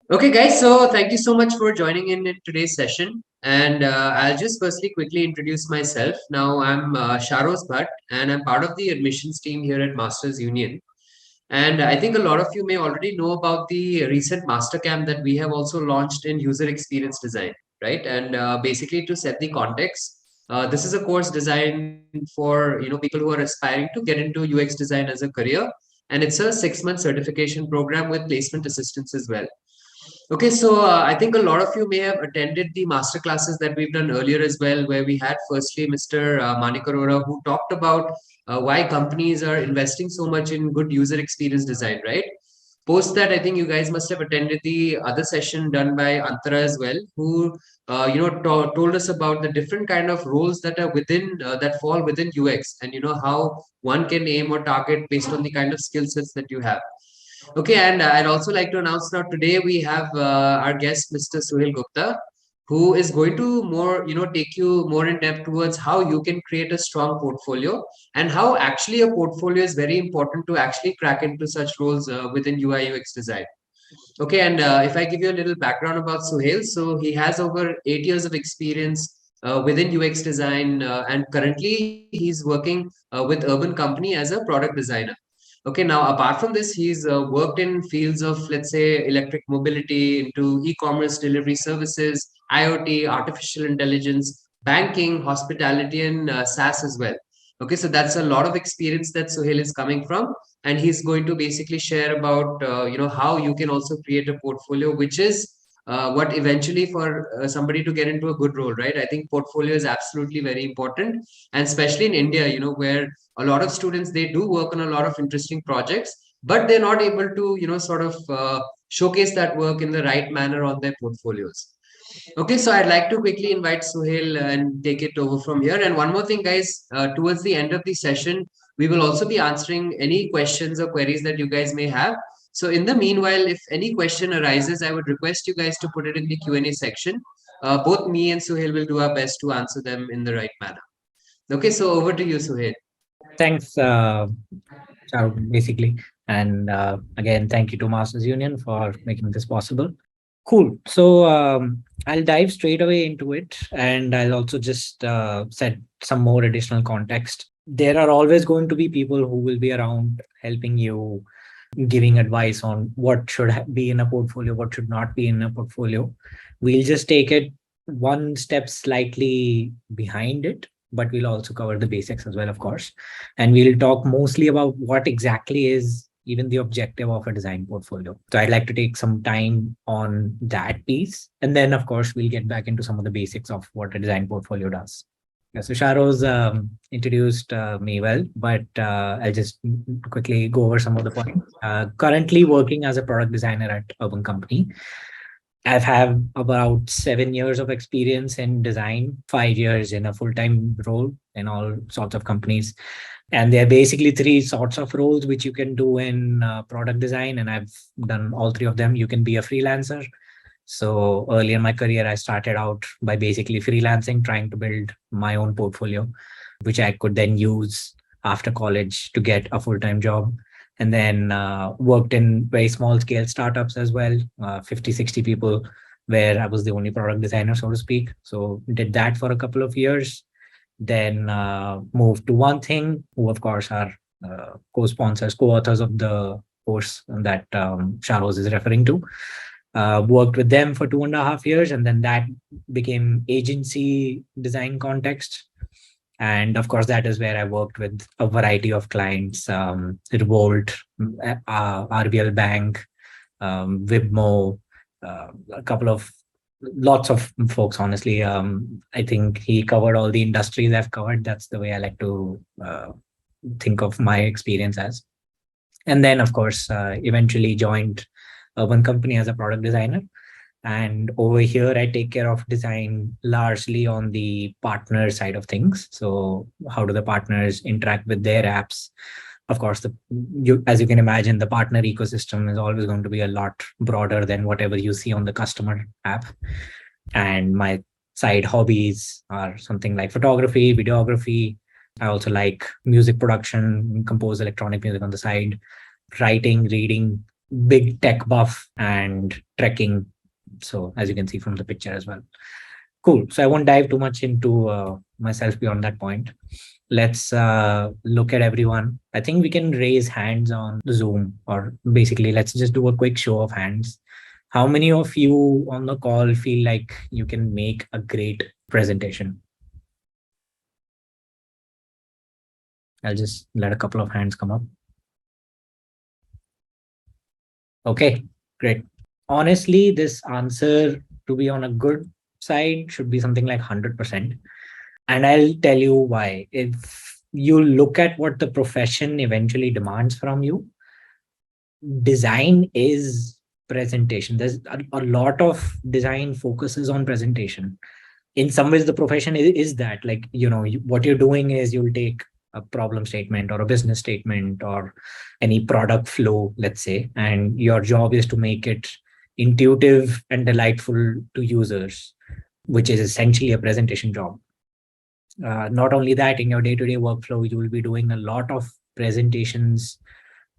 Okay, guys, so thank you so much for joining in today's session. And I'll just firstly quickly introduce myself. Now, I'm Sharos Bhatt, and I'm part of the admissions team here at Masters Union. And I think a lot of you may already know about the recent MasterCamp that we have also launched in user experience design, right? And basically, to set the context, this is a course designed for people who are aspiring to get into UX design as a career, and it's a 6-month certification program with placement assistance as well. Okay, so I think a lot of you may have attended the master classes that we've done earlier as well, where we had firstly Mr. Manik Arora, who talked about why companies are investing so much in good user experience design, right? Post that, I think you guys must have attended the other session done by Antara as well, who told us about the different kind of roles that are within that fall within UX, and how one can aim or target based on the kind of skill sets that you have. Okay, and I'd also like to announce now today we have our guest, Mr. Suhail Gupta, who is going to take you more in depth towards how you can create a strong portfolio and how actually a portfolio is very important to actually crack into such roles within UI UX design. Okay, and if I give you a little background about Suhail, so he has over 8 years of experience within UX design, and currently he's working with Urban Company as a product designer. Okay, now apart from this, he's worked in fields of, let's say, electric mobility, into e-commerce delivery services, IoT, artificial intelligence, banking, hospitality, and SaaS as well. Okay, so that's a lot of experience that Suhail is coming from, and he's going to basically share about how you can also create a portfolio, which is what eventually for somebody to get into a good role, right? I think portfolio is absolutely very important, and especially in India, where a lot of students, they do work on a lot of interesting projects, but they're not able to sort of showcase that work in the right manner on their portfolios. Okay, so I'd like to quickly invite Suhail and take it over from here. And one more thing, guys, towards the end of the session, we will also be answering any questions or queries that you guys may have. So in the meanwhile, if any question arises, I would request you guys to put it in the Q&A section. Both me and Suhail will do our best to answer them in the right manner. Okay, so over to you, Suhail. Thanks, basically. And again, thank you to Masters Union for making this possible. Cool. So I'll dive straight away into it, and I'll also just set some more additional context. There are always going to be people who will be around helping you, giving advice on what should be in a portfolio, what should not be in a portfolio. We'll just take it one step slightly behind it, but we'll also cover the basics as well, of course. And we'll talk mostly about what exactly is even the objective of a design portfolio. So I'd like to take some time on that piece. And then, of course, we'll get back into some of the basics of what a design portfolio does. Yeah, so Sharo's introduced me well, but I'll just quickly go over some of the points. Currently working as a product designer at Urban Company. I've had about 7 years of experience in design, 5 years in a full-time role in all sorts of companies. And there are basically three sorts of roles which you can do in product design. And I've done all three of them. You can be a freelancer. So early in my career, I started out by basically freelancing, trying to build my own portfolio, which I could then use after college to get a full-time job. And then worked in very small scale startups as well, 50, 60 people, where I was the only product designer, so to speak. So did that for a couple of years, then moved to One Thing, who of course are co-sponsors, co-authors of the course that Sharos is referring to. Worked with them for 2.5 years, and then that became agency design context. And of course, that is where I worked with a variety of clients, Revolt, RBL Bank, Wibmo, a couple of lots of folks, honestly. I think he covered all the industries I've covered. That's the way I like to think of my experience as. And then, of course, eventually joined Urban Company as a product designer. And over here, I take care of design largely on the partner side of things. So how do the partners interact with their apps? Of course, as you can imagine, the partner ecosystem is always going to be a lot broader than whatever you see on the customer app. And my side hobbies are something like photography, videography. I also like music production, compose electronic music on the side, writing, reading, big tech buff and trekking. So as you can see from the picture as well. Cool. So I won't dive too much into myself beyond that point. Let's look at everyone. I think we can raise hands on Zoom, or basically let's just do a quick show of hands. How many of you on the call feel like you can make a great presentation? I'll just let a couple of hands come up. Okay, great. Honestly, this answer, to be on a good side, should be something like 100%. And I'll tell you why. If you look at what the profession eventually demands from you, design is presentation. There's a lot of design focuses on presentation. In some ways, the profession is that, like, what you're doing is you'll take a problem statement or a business statement or any product flow, let's say, and your job is to make it intuitive and delightful to users, which is essentially a presentation job. Not only that, in your day-to-day workflow, you will be doing a lot of presentations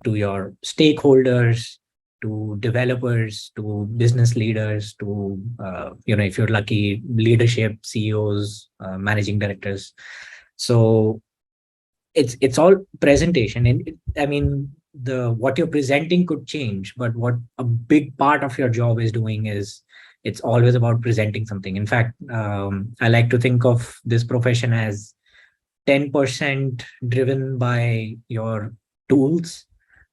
to your stakeholders, to developers, to business leaders, to if you're lucky, leadership, CEOs, managing directors. So it's all presentation, and I mean, the what you're presenting could change, but what a big part of your job is doing is it's always about presenting something. In fact, I like to think of this profession as 10% driven by your tools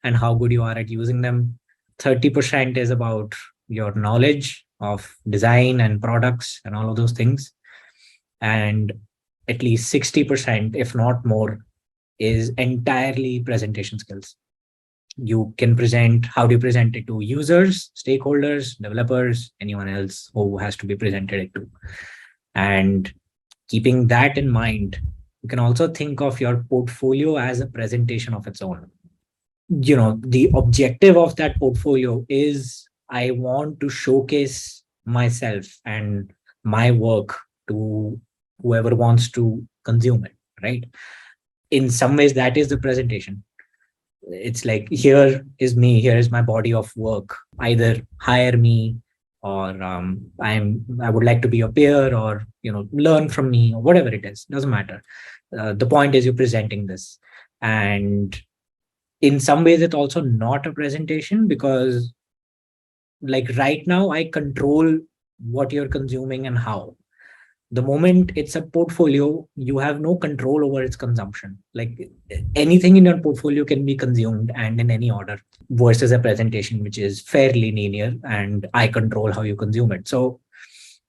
and how good you are at using them. 30% is about your knowledge of design and products and all of those things. And at least 60%, if not more, is entirely presentation skills. You can present, how do you present it to users, stakeholders, developers, anyone else who has to be presented it to? And keeping that in mind, you can also think of your portfolio as a presentation of its own. The objective of that portfolio is, I want to showcase myself and my work to whoever wants to consume it, right? In some ways, that is the presentation. It's like, here is me, here is my body of work. Either hire me, or I would like to be a peer, or learn from me, or whatever it is. Doesn't matter. The point is, you're presenting this. And in some ways, it's also not a presentation, because like right now, I control what you're consuming and how. The moment it's a portfolio, you have no control over its consumption. Like, anything in your portfolio can be consumed and in any order, versus a presentation, which is fairly linear and I control how you consume it. So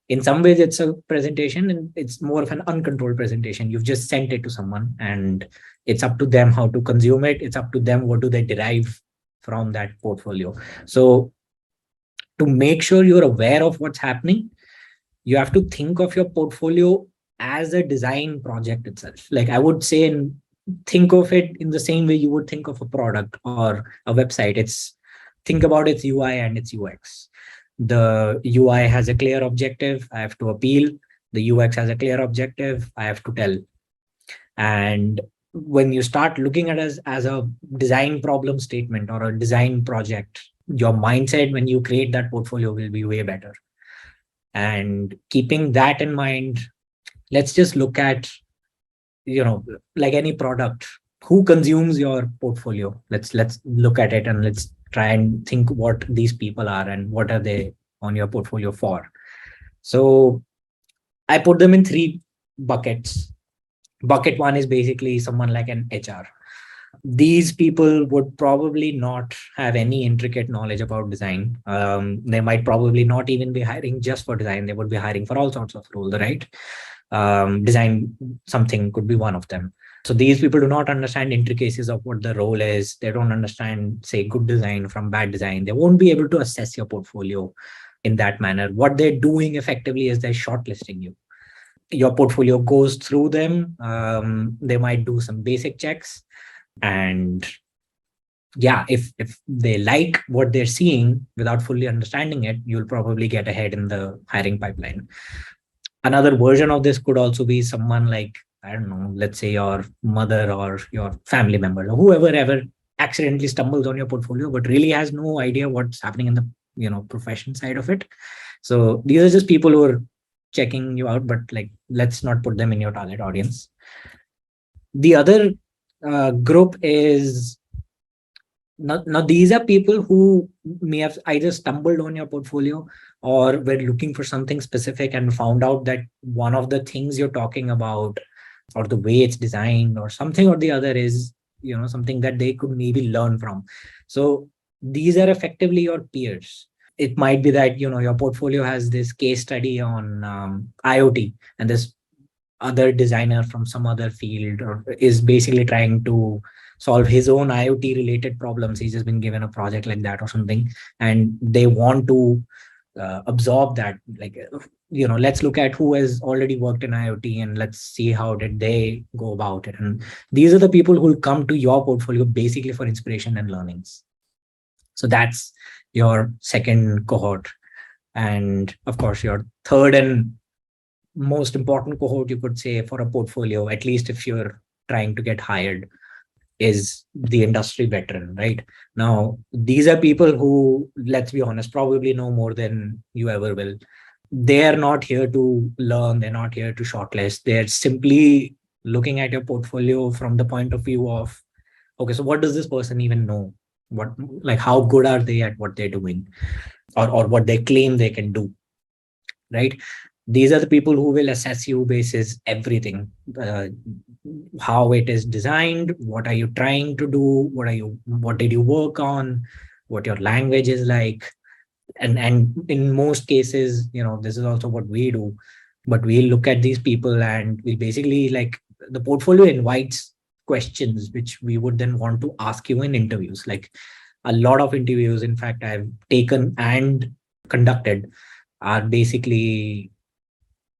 in some ways, it's a presentation, and it's more of an uncontrolled presentation. You've just sent it to someone, and it's up to them how to consume it. It's up to them what do they derive from that portfolio. So to make sure you're aware of what's happening, you have to think of your portfolio as a design project itself. Like, I would say, and think of it in the same way you would think of a product or a website. Think about its UI and its UX. The UI has a clear objective, I have to appeal. The UX has a clear objective, I have to tell. And when you start looking at it as a design problem statement or a design project, your mindset when you create that portfolio will be way better. And keeping that in mind, let's just look at, like any product, who consumes your portfolio. Let's look at it, and let's try and think what these people are and what are they on your portfolio for. So I put them in 3 buckets. Bucket 1 is basically someone like an HR. These people would probably not have any intricate knowledge about design. They might probably not even be hiring just for design. They would be hiring for all sorts of roles, right? Design something could be one of them. So these people do not understand intricacies of what the role is. They don't understand, say, good design from bad design. They won't be able to assess your portfolio in that manner. What they're doing effectively is they're shortlisting you. Your portfolio goes through them. They might do some basic checks. And yeah, if they like what they're seeing without fully understanding it, you'll probably get ahead in the hiring pipeline. Another version of this could also be someone like, I don't know, let's say your mother or your family member or whoever ever accidentally stumbles on your portfolio, but really has no idea what's happening in the profession side of it. So these are just people who are checking you out, but like, let's not put them in your target audience. The other group is, now these are people who may have either stumbled on your portfolio or were looking for something specific and found out that one of the things you're talking about, or the way it's designed, or something or the other, is something that they could maybe learn from. So these are effectively your peers. It might be that your portfolio has this case study on IoT, and this other designer from some other field or is basically trying to solve his own IoT related problems. He's just been given a project like that or something, and they want to absorb that. Like, let's look at who has already worked in IoT and let's see how did they go about it. And these are the people who will come to your portfolio basically for inspiration and learnings. So that's your second cohort. And of course, your third and most important cohort, you could say, for a portfolio, at least if you're trying to get hired, is the industry veteran, right? Now, these are people who, let's be honest, probably know more than you ever will. They're not here to learn, they're not here to shortlist. They're simply looking at your portfolio from the point of view of, okay, so what does this person even know? What, like, how good are they at what they're doing, or what they claim they can do, right? These are the people who will assess you basis everything. How it is designed, what are you trying to do, what did you work on, what your language is like. And in most cases, this is also what we do, but we look at these people and we basically, like, the portfolio invites questions which we would then want to ask you in interviews. Like, a lot of interviews, in fact, I've taken and conducted, are basically,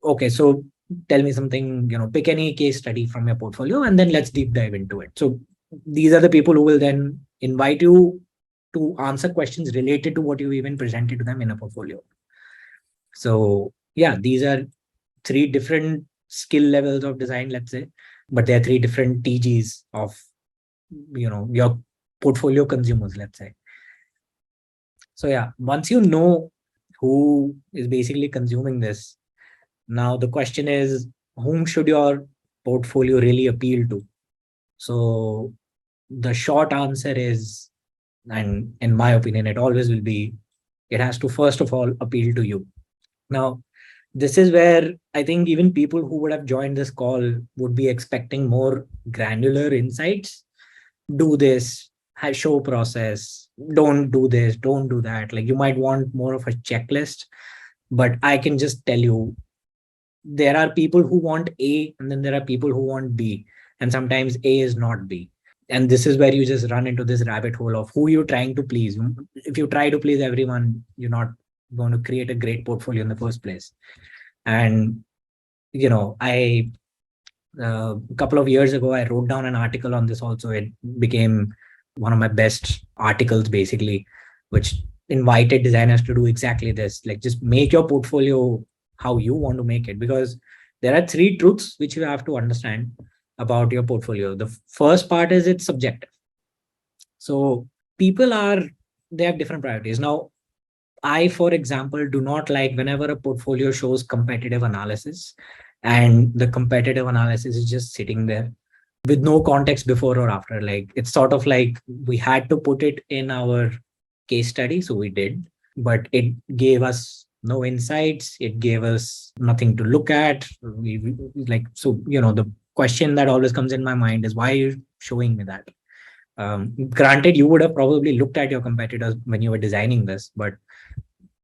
okay, so tell me something, pick any case study from your portfolio and then let's deep dive into it. So these are the people who will then invite you to answer questions related to what you even presented to them in a portfolio. So yeah, these are three different skill levels of design, let's say, but there are three different TGs of your portfolio consumers, let's say. So yeah, once you know who is basically consuming this, now the question is, whom should your portfolio really appeal to? So the short answer is, and in my opinion, it always will be, it has to first of all appeal to you. Now, this is where I think even people who would have joined this call would be expecting more granular insights. Do this, have show process, don't do this, don't do that. Like, you might want more of a checklist, but I can just tell you, there are people who want A and then there are people who want B. And sometimes A is not B. And this is where you just run into this rabbit hole of who you're trying to please. If you try to please everyone, you're not going to create a great portfolio in the first place. And, a couple of years ago, I wrote down an article on this also. It became one of my best articles, basically, which invited designers to do exactly this. Like, just make your portfolio how you want to make it, because there are three truths which you have to understand about your portfolio. The first part is it's subjective. So people they have different priorities. Now, I, for example, do not like whenever a portfolio shows competitive analysis and the competitive analysis is just sitting there with no context before or after. Like, it's sort of like we had to put it in our case study, so we did, but it gave us no insights. It gave us nothing to look at. Like, so, the question that always comes in my mind is, why are you showing me that? Granted, you would have probably looked at your competitors when you were designing this, but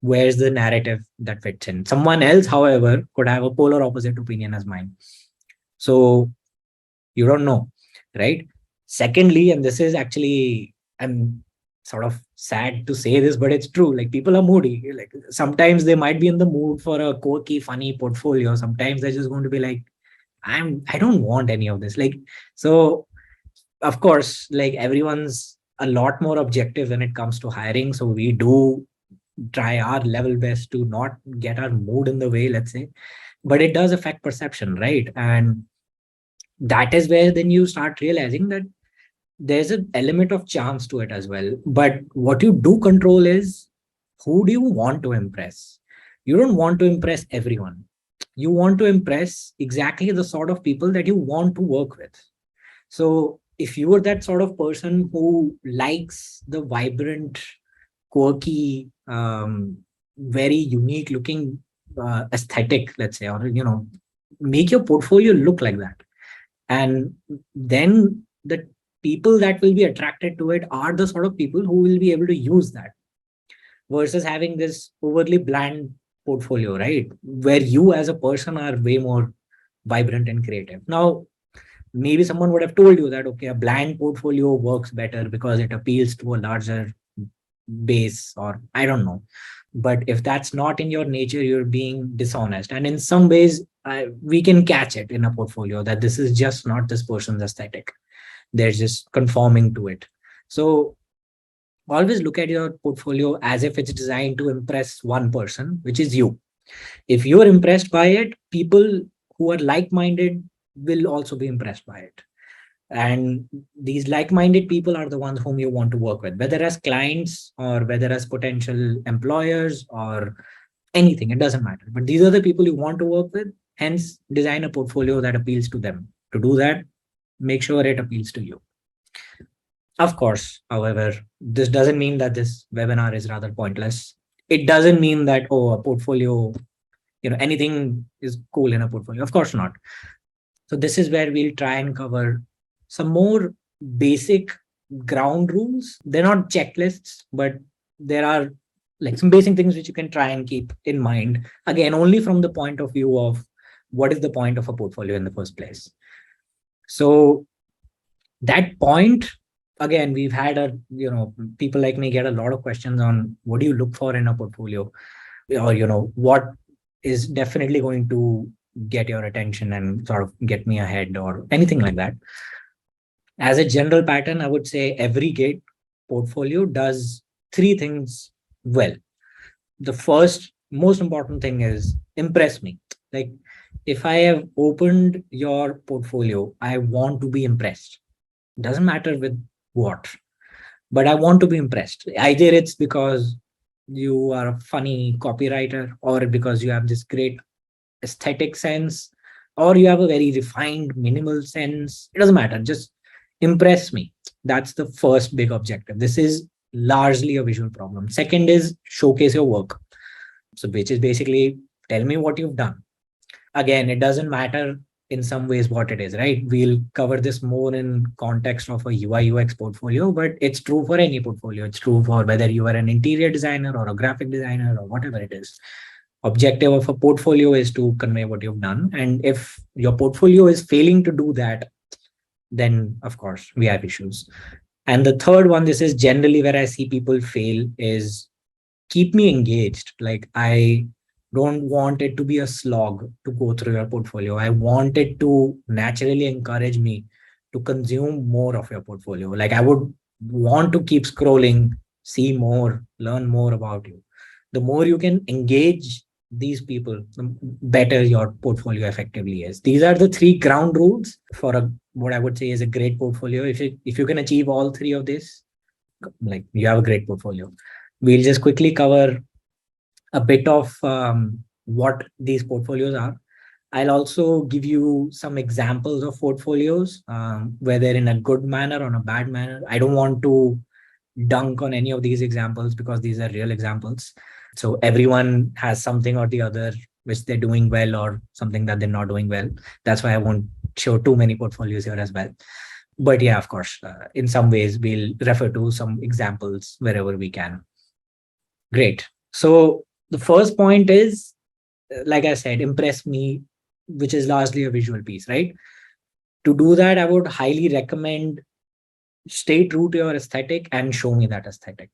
where's the narrative that fits in? Someone else, however, could have a polar opposite opinion as mine. So you don't know, right? Secondly, and this is actually, I'm sort of sad to say this, but it's true. Like, people are moody. Like, sometimes they might be in the mood for a quirky, funny portfolio. Sometimes they're just going to be like, I don't want any of this. Like, so of course, like, everyone's a lot more objective when it comes to hiring. So we do try our level best to not get our mood in the way, let's say, but it does affect perception, right? And that is where then you start realizing that there's an element of chance to it as well. But what you do control is, who do you want to impress? You don't want to impress everyone. You want to impress exactly the sort of people that you want to work with. So if you are that sort of person who likes the vibrant, quirky, very unique looking aesthetic, let's say, or make your portfolio look like that. And then the people that will be attracted to it are the sort of people who will be able to use that, versus having this overly bland portfolio, right? Where you as a person are way more vibrant and creative. Now, maybe someone would have told you that, okay, a bland portfolio works better because it appeals to a larger base, or I don't know. But if that's not in your nature, you're being dishonest. And in some ways, we can catch it in a portfolio that this is just not this person's aesthetic. They're just conforming to it. So always look at your portfolio as if it's designed to impress one person, which is you. If you're impressed by it, people who are like-minded will also be impressed by it. And these like-minded people are the ones whom you want to work with, whether as clients or whether as potential employers or anything, it doesn't matter. But these are the people you want to work with. Hence, design a portfolio that appeals to them. To do that, make sure it appeals to you. Of course, however, this doesn't mean that this webinar is rather pointless. It doesn't mean that, oh, a portfolio, anything is cool in a portfolio. Of course not. So this is where we'll try and cover some more basic ground rules. They're not checklists, but there are like some basic things which you can try and keep in mind. Again, only from the point of view of what is the point of a portfolio in the first place. So that point, again, we've had people like me get a lot of questions on what do you look for in a portfolio, or what is definitely going to get your attention and sort of get me ahead or anything like that. As a general pattern, I would say every gate portfolio does three things well. The first most important thing is impress me. Like, if I have opened your portfolio, I want to be impressed. Doesn't matter with what, but I want to be impressed. Either it's because you are a funny copywriter, or because you have this great aesthetic sense, or you have a very refined minimal sense. It doesn't matter, just impress me. That's the first big objective. This is largely a visual problem. Second is showcase your work, so which is basically tell me what you've done. Again, it doesn't matter in some ways what it is, right? We'll cover this more in context of a UI UX portfolio, but it's true for any portfolio. It's true for whether you are an interior designer or a graphic designer or whatever it is. Objective of a portfolio is to convey what you've done. And if your portfolio is failing to do that, then of course we have issues. And the third one, this is generally where I see people fail, is keep me engaged. Like, I don't want it to be a slog to go through your portfolio. I want it to naturally encourage me to consume more of your portfolio. Like, I would want to keep scrolling, see more, learn more about you. The more you can engage these people, the better your portfolio effectively is. These are the three ground rules for a what I would say is a great portfolio. If you can achieve all three of this, like, you have a great portfolio. We'll just quickly cover a bit of what these portfolios are. I'll also give you some examples of portfolios, whether in a good manner or in a bad manner. I don't want to dunk on any of these examples because these are real examples. So everyone has something or the other which they're doing well, or something that they're not doing well. That's why I won't show too many portfolios here as well. But yeah, of course, in some ways, we'll refer to some examples wherever we can. Great. So the first point is, like I said, impress me, which is largely a visual piece, right? To do that, I would highly recommend stay true to your aesthetic and show me that aesthetic.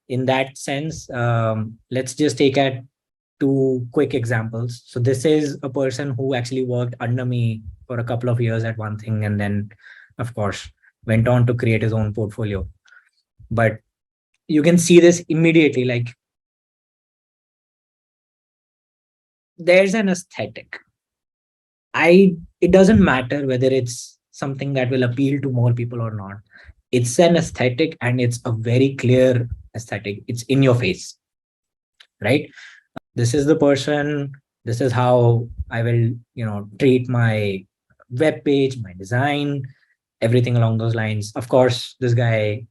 In that sense, let's just take at two quick examples. So this is a person who actually worked under me for a couple of years at one thing, and then, of course, went on to create his own portfolio. But you can see this immediately, like, there's an aesthetic. It doesn't matter whether it's something that will appeal to more people or not. It's an aesthetic, and it's a very clear aesthetic. It's in your face, right? This is the person, this is how I will, treat my web page, my design, everything along those lines. Of course, this guy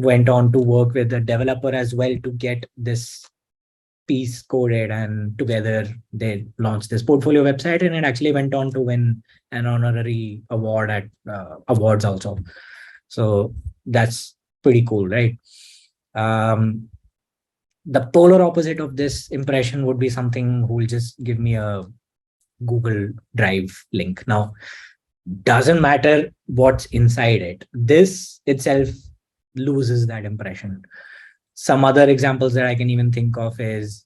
went on to work with the developer as well to get this piece coded, and together they launched this portfolio website, and it actually went on to win an honorary award at awards also. So that's pretty cool, right? um, the polar opposite of this impression would be something who will just give me a Google Drive link. Now, doesn't matter what's inside it, this itself loses that impression. Some other examples that I can even think of is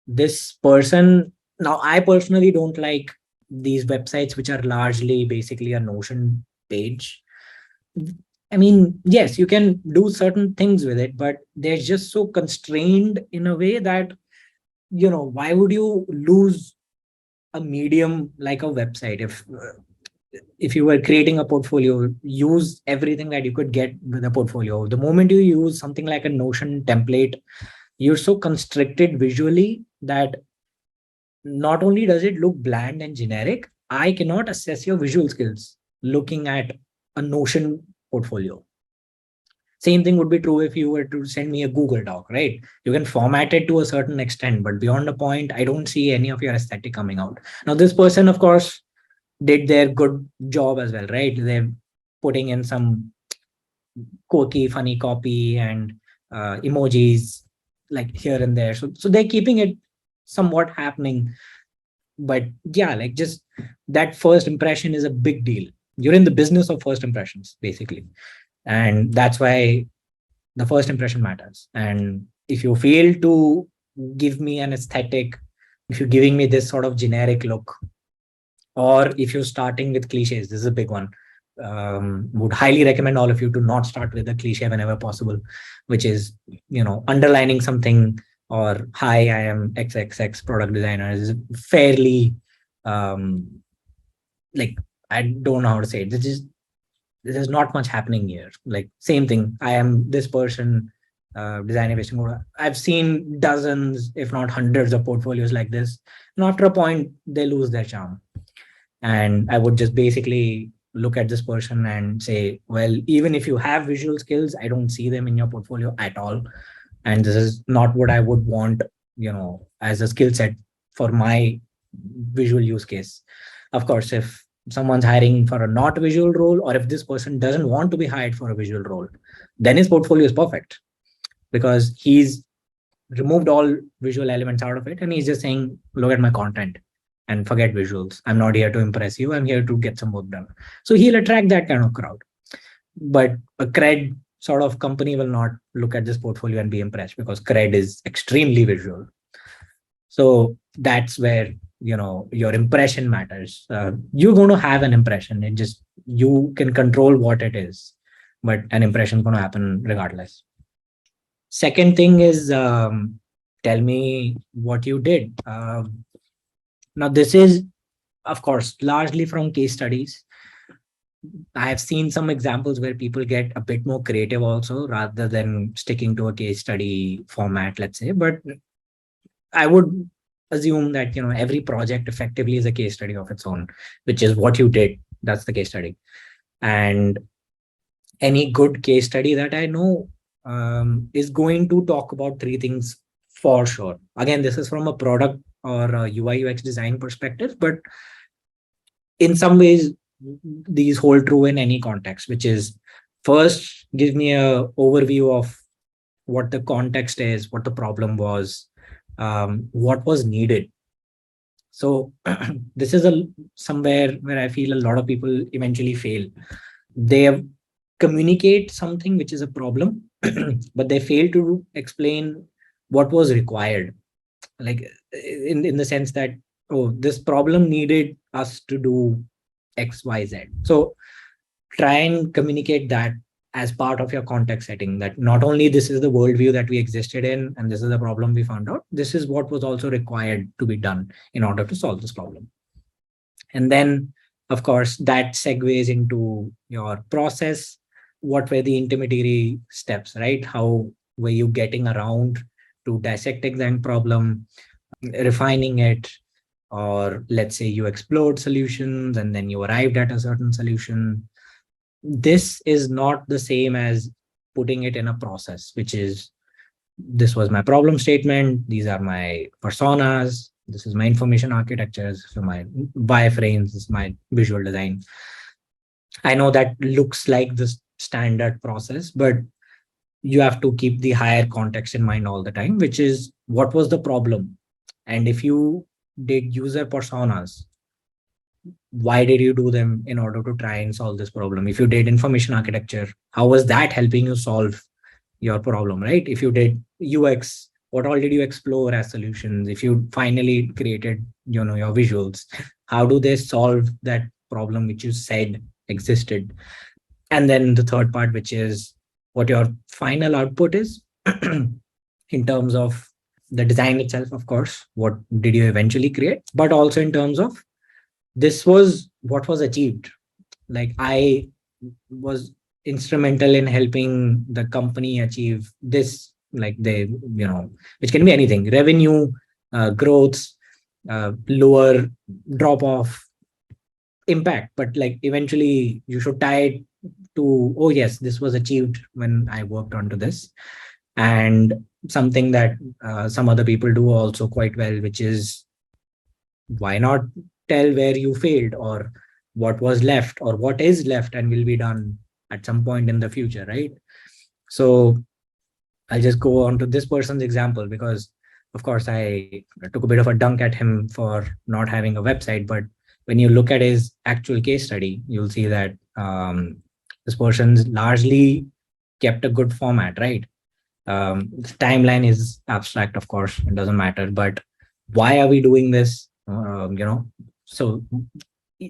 this person. Now, I personally don't like these websites which are largely basically a Notion page. I mean, yes, you can do certain things with it, but they're just so constrained in a way that, why would you lose a medium like a website? If you were creating a portfolio, use everything that you could get with a portfolio. The moment you use something like a Notion template, you're so constricted visually that not only does it look bland and generic, I cannot assess your visual skills looking at a Notion portfolio. Same thing would be true if you were to send me a Google Doc, right? You can format it to a certain extent, but beyond a point, I don't see any of your aesthetic coming out. Now, this person, of course, did their good job as well, right? They're putting in some quirky, funny copy and emojis like here and there. So they're keeping it somewhat happening. But yeah, like just that first impression is a big deal. You're in the business of first impressions, basically. And that's why the first impression matters. And if you fail to give me an aesthetic, if you're giving me this sort of generic look, or if you're starting with cliches, this is a big one. Would highly recommend all of you to not start with a cliche whenever possible, which is, underlining something, or hi, I am XXX product designer, is fairly like, I don't know how to say it. There's not much happening here. Like, same thing, I am this person, design innovation. I've seen dozens, if not hundreds of portfolios like this, and after a point they lose their charm. And I would just basically look at this person and say, well, even if you have visual skills, I don't see them in your portfolio at all, and this is not what I would want, as a skill set for my visual use case. Of course, if someone's hiring for a not visual role, or if this person doesn't want to be hired for a visual role, then his portfolio is perfect, because he's removed all visual elements out of it, and he's just saying, look at my content and forget visuals. I'm not here to impress you, I'm here to get some work done. So he'll attract that kind of crowd. But a cred sort of company will not look at this portfolio and be impressed, because cred is extremely visual. So that's where, your impression matters. You're going to have an impression. It just, you can control what it is, but an impression is going to happen regardless. Second thing is, tell me what you did. Now, this is, of course, largely from case studies. I have seen some examples where people get a bit more creative also, rather than sticking to a case study format, let's say. But I would assume that, every project effectively is a case study of its own, which is what you did. That's the case study. And any good case study that I know is going to talk about three things for sure. Again, this is from a product or a UI UX design perspective, but in some ways, these hold true in any context, which is, first, give me a overview of what the context is, what the problem was, what was needed. So this is somewhere where I feel a lot of people eventually fail. They communicate something which is a problem, but they fail to explain what was required. Like, in the sense that, oh, this problem needed us to do XYZ. So try and communicate that as part of your context setting, that not only this is the worldview that we existed in and this is the problem we found out, this is what was also required to be done in order to solve this problem. And then, of course, that segues into your process. what were the intermediary steps, right? How were you getting around to dissecting that problem, refining it, or let's say you explored solutions and then you arrived at a certain solution. This is not the same as putting it in a process, which is, this was my problem statement, these are my personas, this is my information architecture, this is my wireframes, this is my visual design. I know that looks like the standard process, but you have to keep the higher context in mind all the time, which is what was the problem. And if you did user personas, why did you do them in order to try and solve this problem? If you did information architecture, how was that helping you solve your problem, right? If you did UX, what all did you explore as solutions? If you finally created, your visuals, how do they solve that problem which you said existed? And then the third part, which is what your final output is in terms of the design itself, of course, what did you eventually create, but also in terms of this was what was achieved. Like I was instrumental in helping the company achieve this, like they, which can be anything, revenue, growth, lower drop off, impact, but like eventually you should tie it to, oh yes, this was achieved when I worked onto this. And something that some other people do also quite well, which is, why not tell where you failed, or what was left, or what is left and will be done at some point in the future, right? So I'll just go on to this person's example, because of course I took a bit of a dunk at him for not having a website, but when you look at his actual case study, you'll see that this person's largely kept a good format, right? The timeline is abstract, of course, it doesn't matter, but why are we doing this? So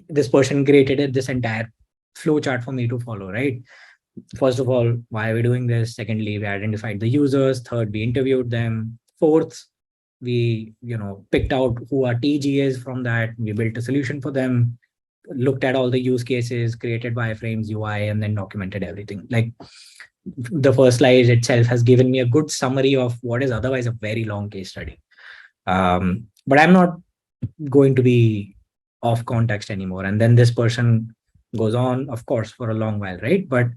this person created this entire flow chart for me to follow, right? First of all, why are we doing this? Secondly, we identified the users. Third, we interviewed them. Fourth, we picked out who our TG is. From that, we built a solution for them, looked at all the use cases, created wireframes, UI, and then documented everything. Like the first slide itself has given me a good summary of what is otherwise a very long case study. But I'm not going to be off context anymore. And then this person goes on, of course, for a long while, right? But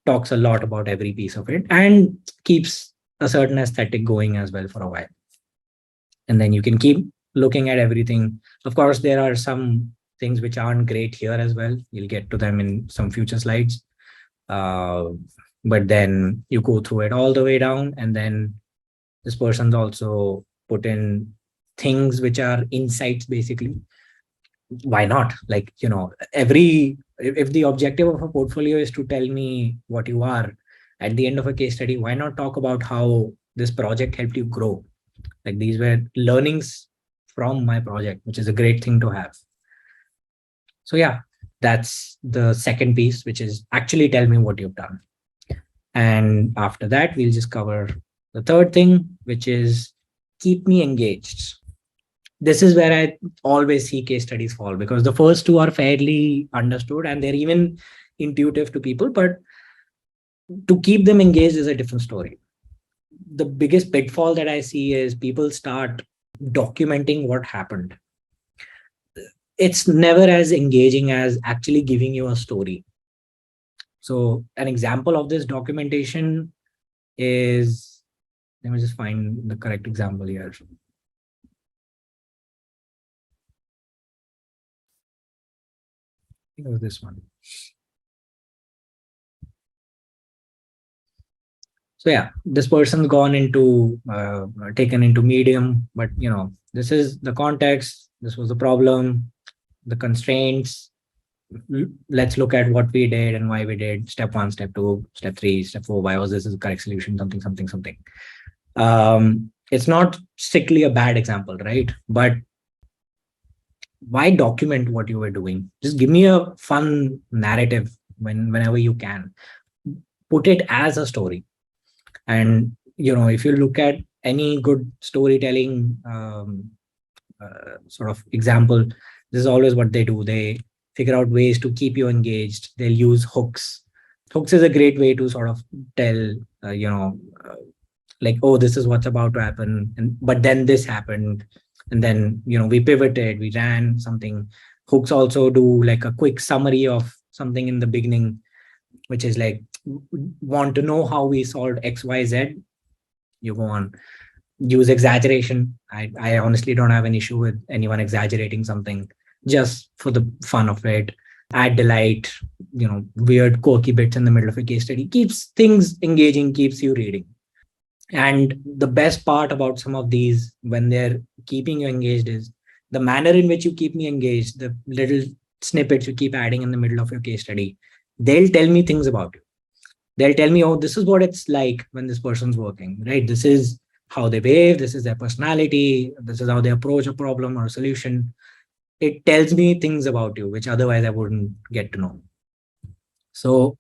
talks a lot about every piece of it and keeps a certain aesthetic going as well for a while. And then you can keep looking at everything. Of course, there are some things which aren't great here as well. You'll get to them in some future slides. But then you go through it all the way down, and then this person's also put in things which are insights, basically. Why not? Like, if the objective of a portfolio is to tell me what you are at the end of a case study, why not talk about how this project helped you grow? Like, these were learnings from my project, which is a great thing to have. So yeah, that's the second piece, which is actually tell me what you've done. And after that, we'll just cover the third thing, which is keep me engaged. This is where I always see case studies fall, because the first two are fairly understood and they're even intuitive to people, but to keep them engaged is a different story. The biggest pitfall that I see is people start documenting what happened. It's never as engaging as actually giving you a story. So an example of this documentation is, let me just find the correct example here. It was this one. So yeah, this person's gone into taken into Medium, but this is the context. This was the problem, the constraints. Let's look at what we did and why we did. Step 1, step 2, step 3, step 4. Why was this the correct solution? Something, something, something. It's not strictly a bad example, right? But why document what you were doing? Just give me a fun narrative whenever you can. Put it as a story. And if you look at any good storytelling sort of example, this is always what they do. They figure out ways to keep you engaged. They'll use hooks. hooks is a great way to sort of tell, uh, like, oh, this is what's about to happen, and but then this happened, and then we pivoted, we ran something. Hooks also do like a quick summary of something in the beginning, which is like, want to know how we solved XYZ? You go on. Use exaggeration. I honestly don't have an issue with anyone exaggerating something just for the fun of it. Add delight, weird quirky bits in the middle of a case study, keeps things engaging, keeps you reading. And the best part about some of these, when they're keeping you engaged, is the manner in which you keep me engaged, the little snippets you keep adding in the middle of your case study. They'll tell me things about you. They'll tell me, oh, this is what it's like when this person's working, right? This is how they behave, this is their personality, this is how they approach a problem or a solution. It tells me things about you, which otherwise I wouldn't get to know. So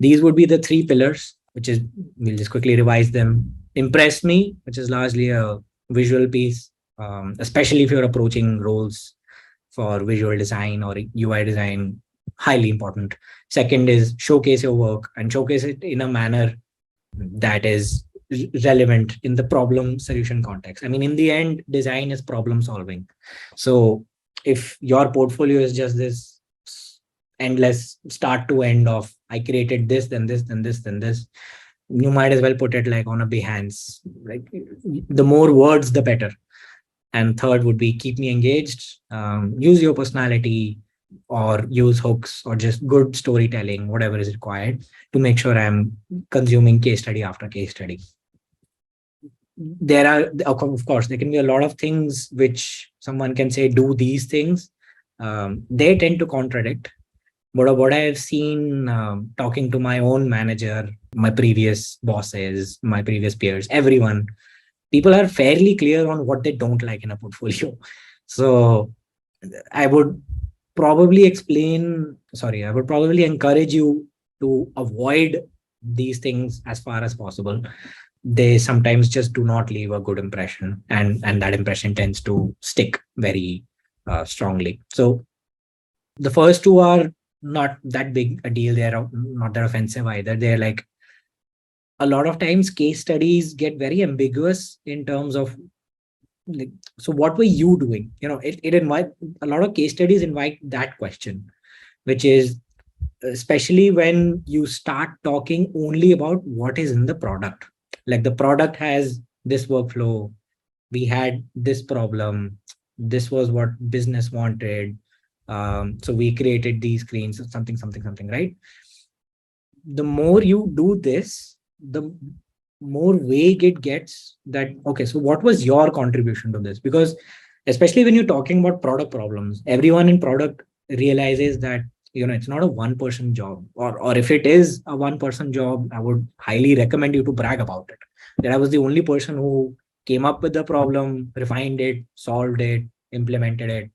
these would be the three pillars, which is, we'll just quickly revise them. Impress me, which is largely a visual piece, especially if you're approaching roles for visual design or UI design, highly important. Second is showcase your work, and showcase it in a manner that is relevant in the problem solution context. I mean, in the end, design is problem solving. So if your portfolio is just this endless start to end of, I created this, then this, then this, then this, you might as well put it like on a Behance. Like, the more words, the better. And third would be keep me engaged. Use your personality, or use hooks, or just good storytelling, whatever is required to make sure I'm consuming case study after case study. There are, of course, there can be a lot of things which someone can say, do these things. They tend to contradict. But what I've seen, talking to my own manager, my previous bosses, my previous peers, everyone, people are fairly clear on what they don't like in a portfolio. So I would probably encourage you to avoid these things as far as possible. They sometimes just do not leave a good impression, and that impression tends to stick very strongly. So the first two are not that big a deal. They're not that offensive either. They're like, a lot of times case studies get very ambiguous in terms of, like, so what were you doing? It invite, a lot of case studies invite that question, which is, especially when you start talking only about what is in the product. Like, the product has this workflow, we had this problem, this was what business wanted, so we created these screens, something, right? The more you do this, the more vague it gets, that, okay, so what was your contribution to this? Because especially when you're talking about product problems, everyone in product realizes that, it's not a one person job, or if it is a one person job, I would highly recommend you to brag about it, that I was the only person who came up with the problem, refined it, solved it, implemented it,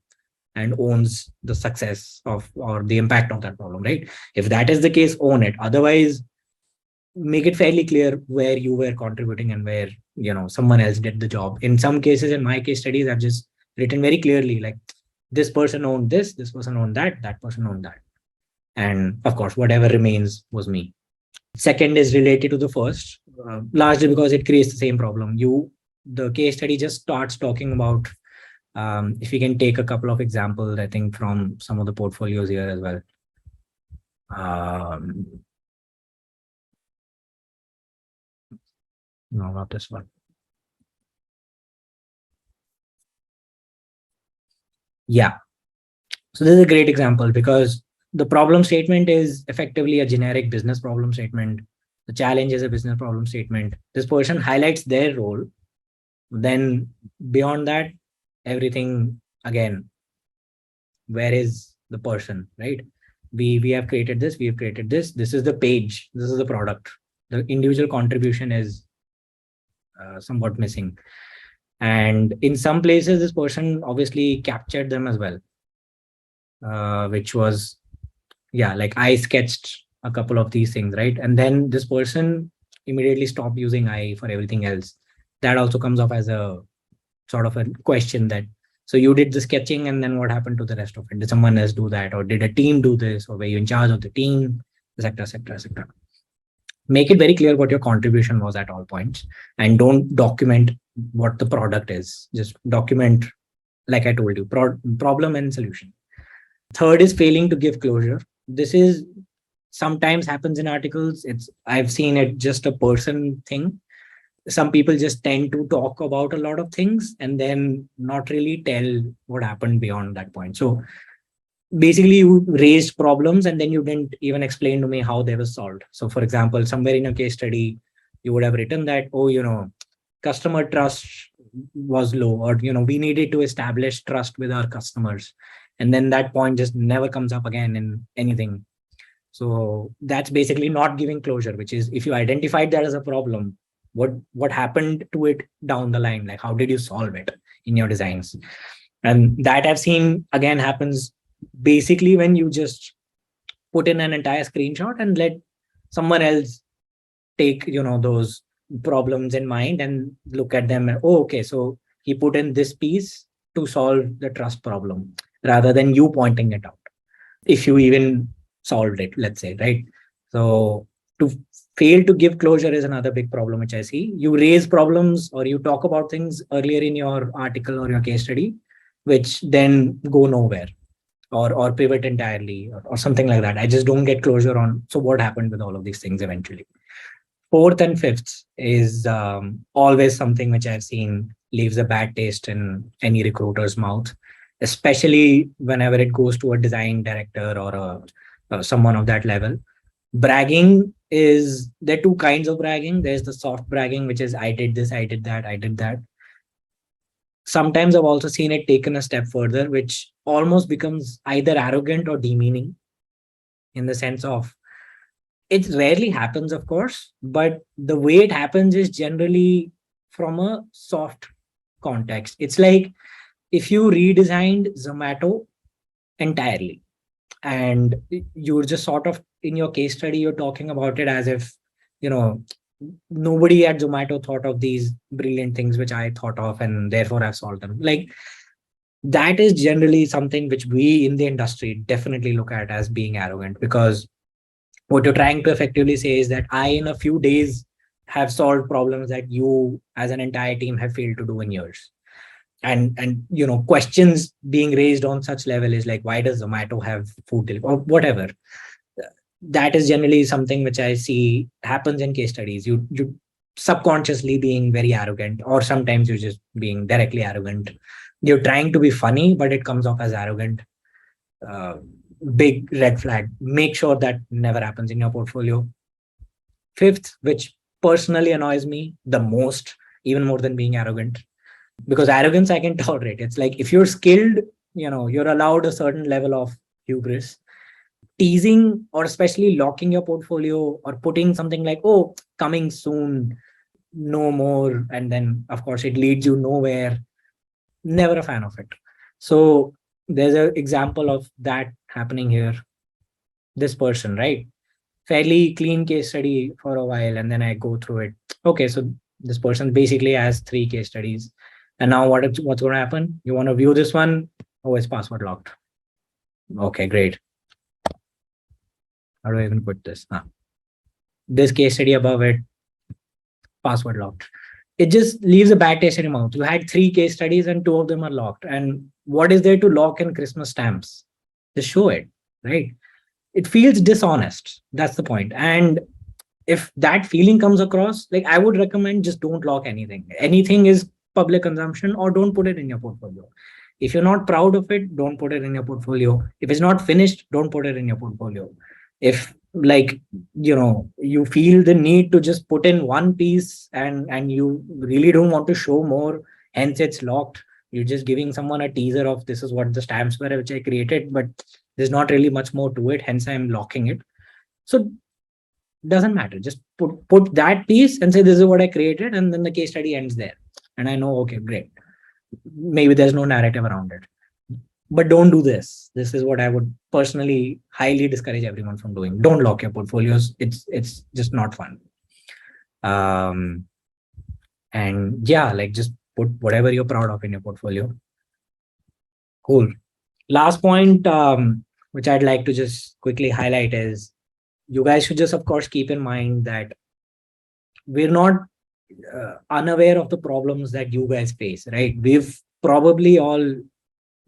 and owns the success of, or the impact of that problem, right? If that is the case, own it. Otherwise, make it fairly clear where you were contributing and where, someone else did the job. In some cases, in my case studies, I've just written very clearly, like, this person owned this person owned that person owned that, and of course whatever remains was me. Second is related to the first, largely because it creates the same problem. The case study just starts talking about, if we can take a couple of examples, I think, from some of the portfolios here as well. No, not this one. Yeah. So this is a great example, because the problem statement is effectively a generic business problem statement. The challenge is a business problem statement. This person highlights their role. Then beyond that, everything, again, where is the person, right? We have created this, this is the page, this is the product. The individual contribution is somewhat missing. And in some places, this person obviously captured them as well, which was, yeah, like, I sketched a couple of these things, right? And then this person immediately stopped using I for everything else. That also comes off as a sort of a question, that, so you did the sketching, and then what happened to the rest of it? Did someone else do that, or did a team do this, or were you in charge of the team? etc., etc., etc. Make it very clear what your contribution was at all points, and don't document what the product is. Just document, like I told you, problem and solution. Third is failing to give closure. This is sometimes happens in articles. I've seen it just a person thing. Some people just tend to talk about a lot of things and then not really tell what happened beyond that point. So basically you raised problems and then you didn't even explain to me how they were solved. So for example, somewhere in a case study, you would have written that, oh, customer trust was low, or we needed to establish trust with our customers, and then that point just never comes up again in anything. So that's basically not giving closure, which is, if you identified that as a problem, what happened to it down the line? Like, how did you solve it in your designs? And that I've seen again happens basically when you just put in an entire screenshot and let someone else take those problems in mind and look at them and, oh, okay, so he put in this piece to solve the trust problem, rather than you pointing it out, if you even solved it, let's say, right? So to fail to give closure is another big problem which I see. You raise problems or you talk about things earlier in your article or your case study, which then go nowhere, or pivot entirely, or something like that. I just don't get closure on, so what happened with all of these things eventually. Fourth and fifth is always something which I've seen leaves a bad taste in any recruiter's mouth, especially whenever it goes to a design director or someone of that level. Bragging is, there are two kinds of bragging. There's the soft bragging, which is, I did this, I did that, I did that. Sometimes I've also seen it taken a step further, which almost becomes either arrogant or demeaning, in the sense of, it rarely happens, of course, but the way it happens is generally from a soft context. It's like if you redesigned Zomato entirely and you're just sort of, in your case study, you're talking about it as if, nobody at Zomato thought of these brilliant things which I thought of, and therefore I've solved them. Like, that is generally something which we in the industry definitely look at as being arrogant, because what you're trying to effectively say is that I, in a few days, have solved problems that you as an entire team have failed to do in years. And questions being raised on such level is like, why does Zomato have food delivery or whatever? That is generally something which I see happens in case studies. You subconsciously being very arrogant, or sometimes you're just being directly arrogant. You're trying to be funny, but it comes off as arrogant. uh, Big red flag. Make sure that never happens in your portfolio. Fifth, which personally annoys me the most, even more than being arrogant, because arrogance I can tolerate. It's like, if you're skilled, you're allowed a certain level of hubris. Teasing, or especially locking your portfolio, or putting something like, oh, coming soon, no more, and then of course it leads you nowhere. Never a fan of it. So there's an example of that happening here. This person, right? Fairly clean case study for a while, and then I go through it. Okay, so this person basically has 3 case studies, and now what's going to happen? You want to view this one? Oh, it's password locked. Okay, great. How do I even put this? This case study above it, password locked. It just leaves a bad taste in your mouth. You had 3 case studies and 2 of them are locked. And what is there to lock in Christmas stamps? Just show it, right? It feels dishonest. That's the point. And if that feeling comes across, like, I would recommend, just don't lock anything. Anything is public consumption, or don't put it in your portfolio. If you're not proud of it, don't put it in your portfolio. If it's not finished, don't put it in your portfolio. If, like, you feel the need to just put in one piece, and you really don't want to show more, hence it's locked. You're just giving someone a teaser of, this is what the stamps were which I created, but there's not really much more to it, hence I'm locking it. So doesn't matter, just put that piece and say, this is what I created, and then the case study ends there, and I know, okay, great, maybe there's no narrative around it. But don't do this. This is what I would personally highly discourage everyone from doing. Don't lock your portfolios. It's just not fun. And yeah, like, just put whatever you're proud of in your portfolio. Cool. Last point, which I'd like to just quickly highlight, is you guys should just, of course, keep in mind that we're not unaware of the problems that you guys face, right? We've probably all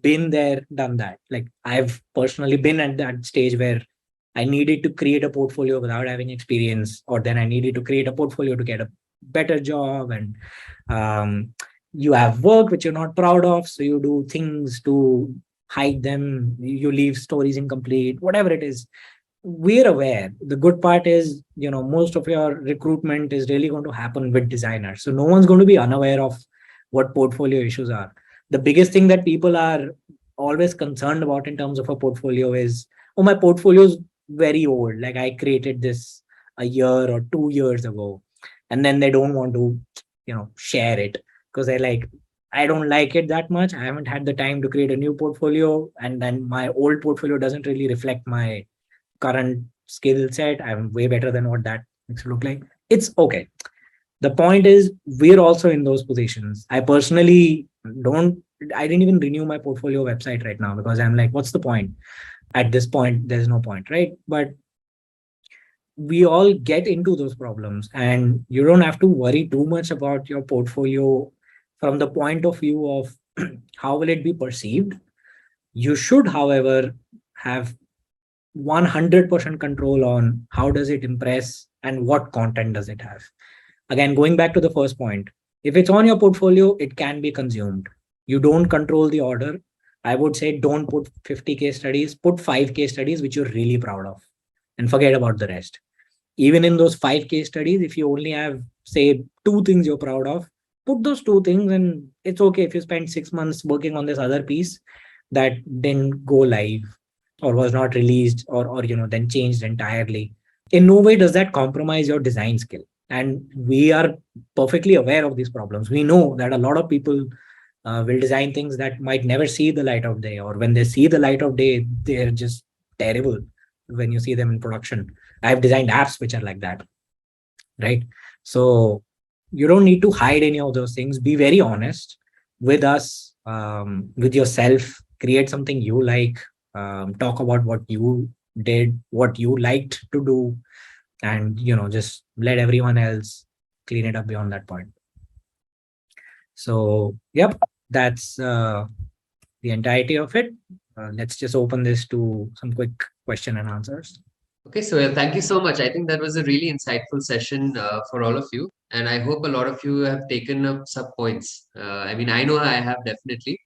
been there, done that. Like I've personally been at that stage where I needed to create a portfolio without having experience, or then I needed to create a portfolio to get a better job. And um, you have work which you're not proud of, so you do things to hide them. You leave stories incomplete, whatever it is. We're aware. The good part is, most of your recruitment is really going to happen with designers. So no one's going to be unaware of what portfolio issues are. The biggest thing that people are always concerned about in terms of a portfolio is, oh, my portfolio is very old. Like I created this a year or 2 years ago. And then they don't want to, share it because they're like, I don't like it that much. I haven't had the time to create a new portfolio. And then my old portfolio doesn't really reflect my current skill set. I'm way better than what that makes it look like. It's okay. The point is, we're also in those positions. I personally don't, I didn't even renew my portfolio website right now because I'm like, what's the point? At this point, there's no point, right? But we all get into those problems, and you don't have to worry too much about your portfolio from the point of view of how will it be perceived. You should, however, have 100% control on how does it impress and what content does it have. Again, going back to the first point, if it's on your portfolio, it can be consumed. You don't control the order. I would say don't put 50 case studies, put 5 case studies which you're really proud of, and forget about the rest. Even in those 5 case studies, if you only have, say, 2 things you're proud of, put those 2 things. And it's okay if you spend 6 months working on this other piece that didn't go live or was not released, or then changed entirely. In no way does that compromise your design skill. And we are perfectly aware of these problems. We know that a lot of people will design things that might never see the light of day, or when they see the light of day, they're just terrible when you see them in production. I've designed apps which are like that, right? So you don't need to hide any of those things. Be very honest with us, with yourself. Create something you like. Talk about what you did, what you liked to do, and just let everyone else clean it up beyond that point. So yep, that's the entirety of it. Let's just open this to some quick question and answers. Okay, so thank you so much. I think that was a really insightful session for all of you, and I hope a lot of you have taken up some points. I mean, I know I have definitely.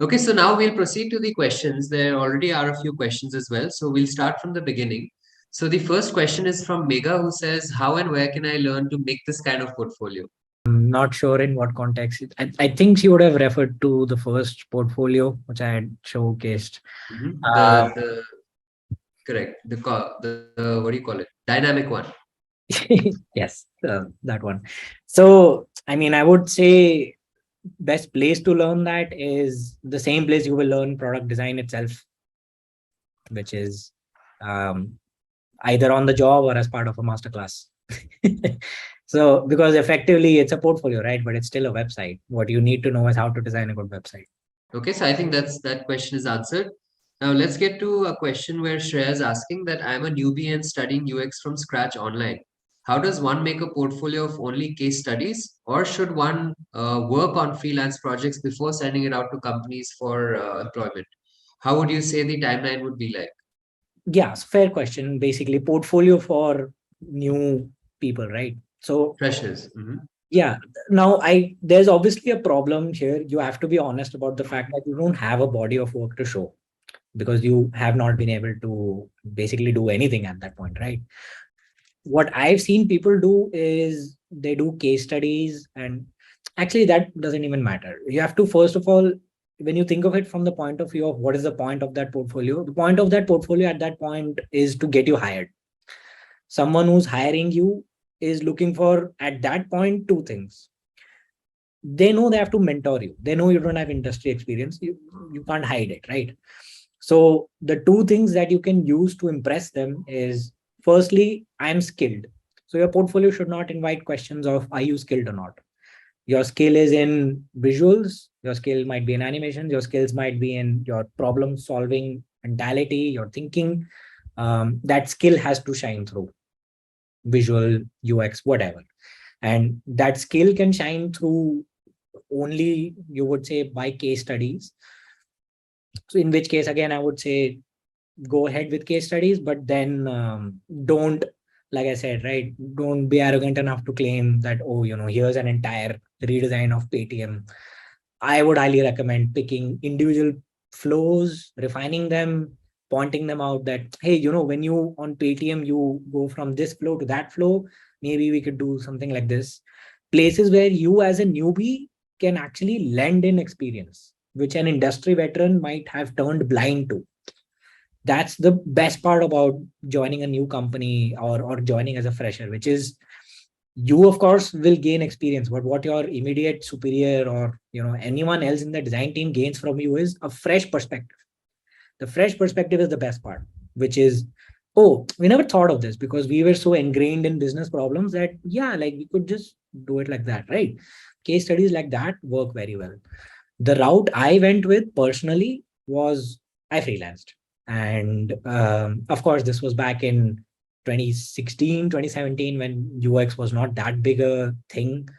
Okay, so now we'll proceed to the questions. There already are a few questions as well, so we'll start from the beginning. So the first question is from Mega, who says, "How and where can I learn to make this kind of portfolio?" I'm not sure in what context. I think she would have referred to the first portfolio which I had showcased. Mhm. Uh, The correct the what do you call it? Dynamic one. yes, that one. So, I mean, I would say best place to learn that is the same place you will learn product design itself, which is um, either on the job or as part of a masterclass. So, because effectively it's a portfolio, right? But it's still a website. What you need to know is how to design a good website. Okay, so I think that question is answered. Now let's get to a question where Shreya is asking that I'm a newbie and studying UX from scratch online. How does one make a portfolio of only case studies, or should one work on freelance projects before sending it out to companies for employment? How would you say the timeline would be like? Yeah, fair question. Basically, portfolio for new people, right? So Freshers. Mhm. yeah, now there's obviously a problem here. You have to be honest about the fact that you don't have a body of work to show because you have not been able to basically do anything at that point, right? What I've seen people do is they do case studies, and actually that doesn't even matter. You have to, first of all, when you think of it from the point of view of what is the point of that portfolio, the point of that portfolio at that point is to get you hired. Someone who's hiring you is looking for, at that point, 2 things. They know they have to mentor you. They know you don't have industry experience. You can't hide it, right? So the 2 things that you can use to impress them is, firstly, I'm skilled. So your portfolio should not invite questions of are you skilled or not. Your skill is in visuals, your skill might be in animations, your skills might be in your problem solving mentality, your thinking. that skill has to shine through visual, UX, whatever. And that skill can shine through only, you would say, by case studies. So in which case, again, I would say go ahead with case studies, but then don't, like I said, right, don't be arrogant enough to claim that, oh, here's an entire redesign of Paytm. I would highly recommend picking individual flows, refining them, pointing them out that, hey, when you on Paytm, you go from this flow to that flow, maybe we could do something like this. Places where you as a newbie can actually lend in experience, which an industry veteran might have turned blind to. That's the best part about joining a new company, or joining as a fresher, which is, you of course will gain experience, but what your immediate superior, or anyone else in the design team gains from you is a fresh perspective. The fresh perspective is the best part, which is, oh, we never thought of this, because we were so ingrained in business problems that, yeah, like we could just do it like that, right? Case studies like that work very well. The route I went with personally was, I freelanced. And of course, this was back in 2016, 2017, when UX was not that big a thing.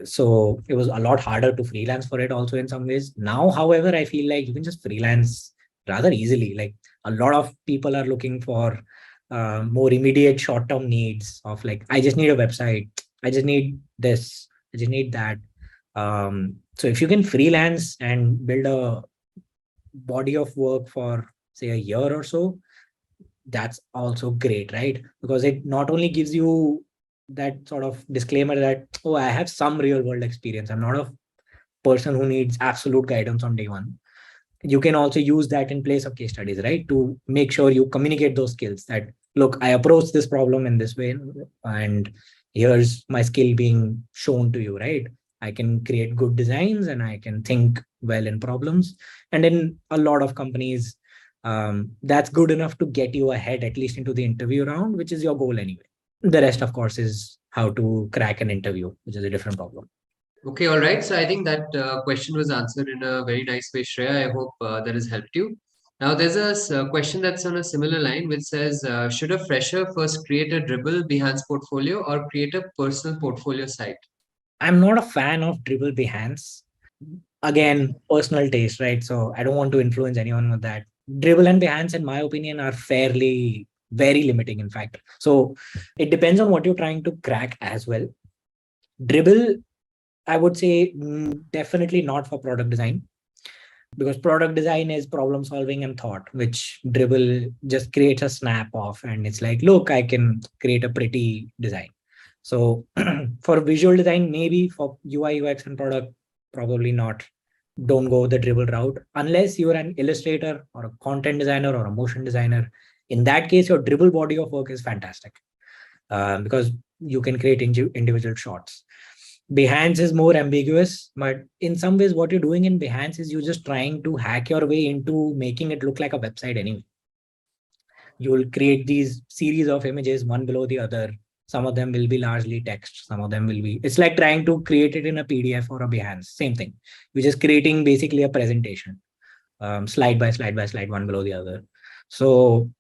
So it was a lot harder to freelance for it also in some ways. Now, however, I feel like you can just freelance rather easily. Like, a lot of people are looking for more immediate short term needs of, like, I just need a website. I just need this. I just need that. So if you can freelance and build a body of work for, say, a year or so, that's also great, right? Because it not only gives you that sort of disclaimer that, oh, I have some real world experience, I'm not a person who needs absolute guidance on day one. You can also use that in place of case studies, right, to make sure you communicate those skills, that, look, I approach this problem in this way, and here's my skill being shown to you, right? I can create good designs, and I can think well in problems. And in a lot of companies, that's good enough to get you ahead, at least into the interview round, which is your goal anyway. The rest, of course, is how to crack an interview, which is a different problem. Okay, all right. So I think that question was answered in a very nice way, Shreya. I hope that has helped you. Now, there's a question that's on a similar line, which says, should a fresher first create a dribble Behance portfolio or create a personal portfolio site? I'm not a fan of dribble Behance. Again, personal taste, right? So I don't want to influence anyone with that. Dribble and Behance, in my opinion, are fairly very limiting, in fact. So it depends on what you're trying to crack as well. Dribble, I would say, definitely not for product design, because product design is problem solving and thought, which dribble just creates a snap off, and it's like, look, I can create a pretty design. So for visual design, maybe. For UI, UX, and product, probably not. Don't go the dribble route unless you're an illustrator or a content designer or a motion designer. In that case, your dribble body of work is fantastic, because you can create individual shots. Behance is more ambiguous, but in some ways, what you're doing in Behance is you're just trying to hack your way into making it look like a website anyway. You'll create these series of images, one below the other. Some of them will be largely text, some of them will be, it's like trying to create it in a PDF or a Behance, same thing. You're just creating basically a presentation, slide by slide by slide, one below the other. So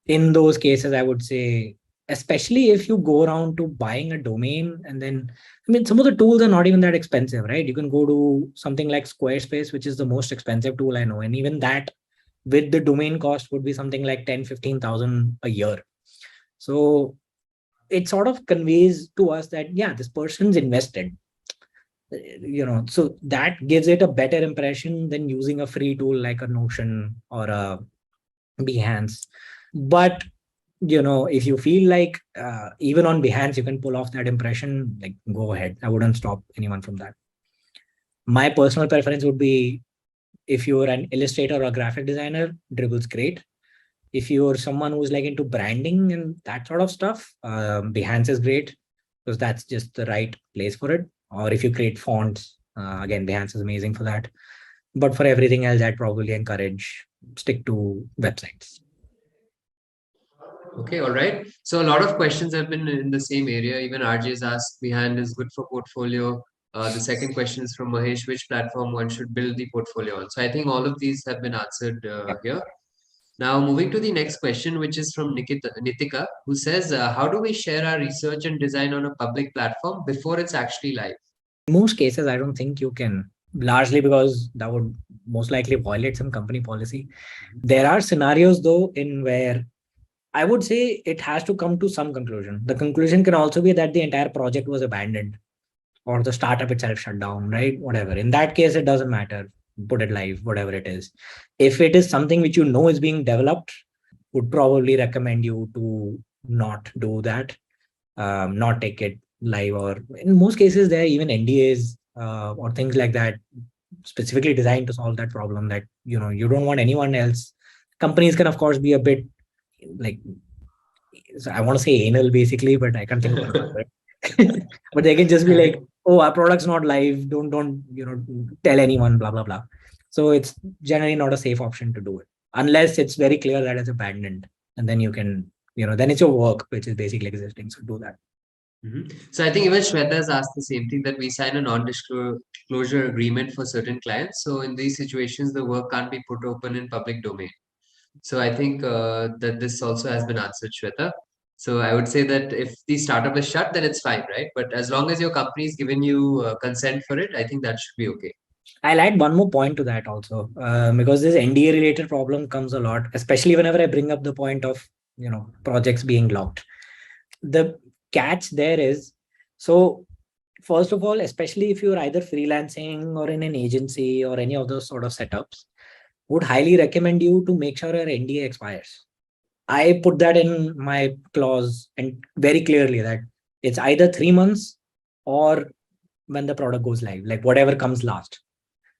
in those cases, I would say, especially if you go around to buying a domain, and then, I mean, some of the tools are not even that expensive, right? You can go to something like Squarespace, which is the most expensive tool I know. And even that, with the domain cost, would be something like 10-15,000 a year. So it sort of conveys to us that, yeah, this person's invested, so that gives it a better impression than using a free tool like a Notion or a Behance. But if you feel like even on Behance you can pull off that impression, like, go ahead. I wouldn't stop anyone from that. My personal preference would be, if you're an illustrator or a graphic designer, dribble's great. If you're someone who's like into branding and that sort of stuff, Behance is great, because that's just the right place for it. Or if you create fonts, again, Behance is amazing for that. But for everything else, I'd probably encourage stick to websites. Okay, all right. So a lot of questions have been in the same area. Even RJ has asked, Behance is good for portfolio. The second question is from Mahesh, which platform one should build the portfolio on. So I think all of these have been answered Yep. here. Now, moving to the next question, which is from Nitika, who says, how do we share our research and design on a public platform before it's actually live? In most cases, I don't think you can, largely because that would most likely violate some company policy. There are scenarios though in where I would say it has to come to some conclusion. The conclusion can also be that the entire project was abandoned or the startup itself shut down, right? Whatever. In that case, it doesn't matter. Put it live, whatever it is. If it is something which you know is being developed, would probably recommend you to not do that, not take it live, or in most cases, there are even NDAs or things like that specifically designed to solve that problem that you don't want anyone else. Companies can of course be a bit like, so I want to say anal basically, but I can't think of another word. But they can just be like, oh, our product's not live, don't tell anyone, blah blah blah. So it's generally not a safe option to do it unless it's very clear that it's abandoned, and then you can, then it's your work which is basically existing, so do that. So I think even Shweta has asked the same thing, that we sign a non-disclosure agreement for certain clients. So in these situations, the work can't be put open in public domain. So I think that this also has been answered, Shweta. So I would say that if the startup is shut, then it's fine, right? But as long as your company is giving you consent for it, I think that should be okay. I'll add one more point to that also, because this NDA related problem comes a lot, especially whenever I bring up the point of projects being locked. The catch there is, so first of all, especially if you're either freelancing or in an agency or any of those sort of setups, would highly recommend you to make sure your NDA expires. I put that in my clause and very clearly that it's either 3 months or when the product goes live, like whatever comes last.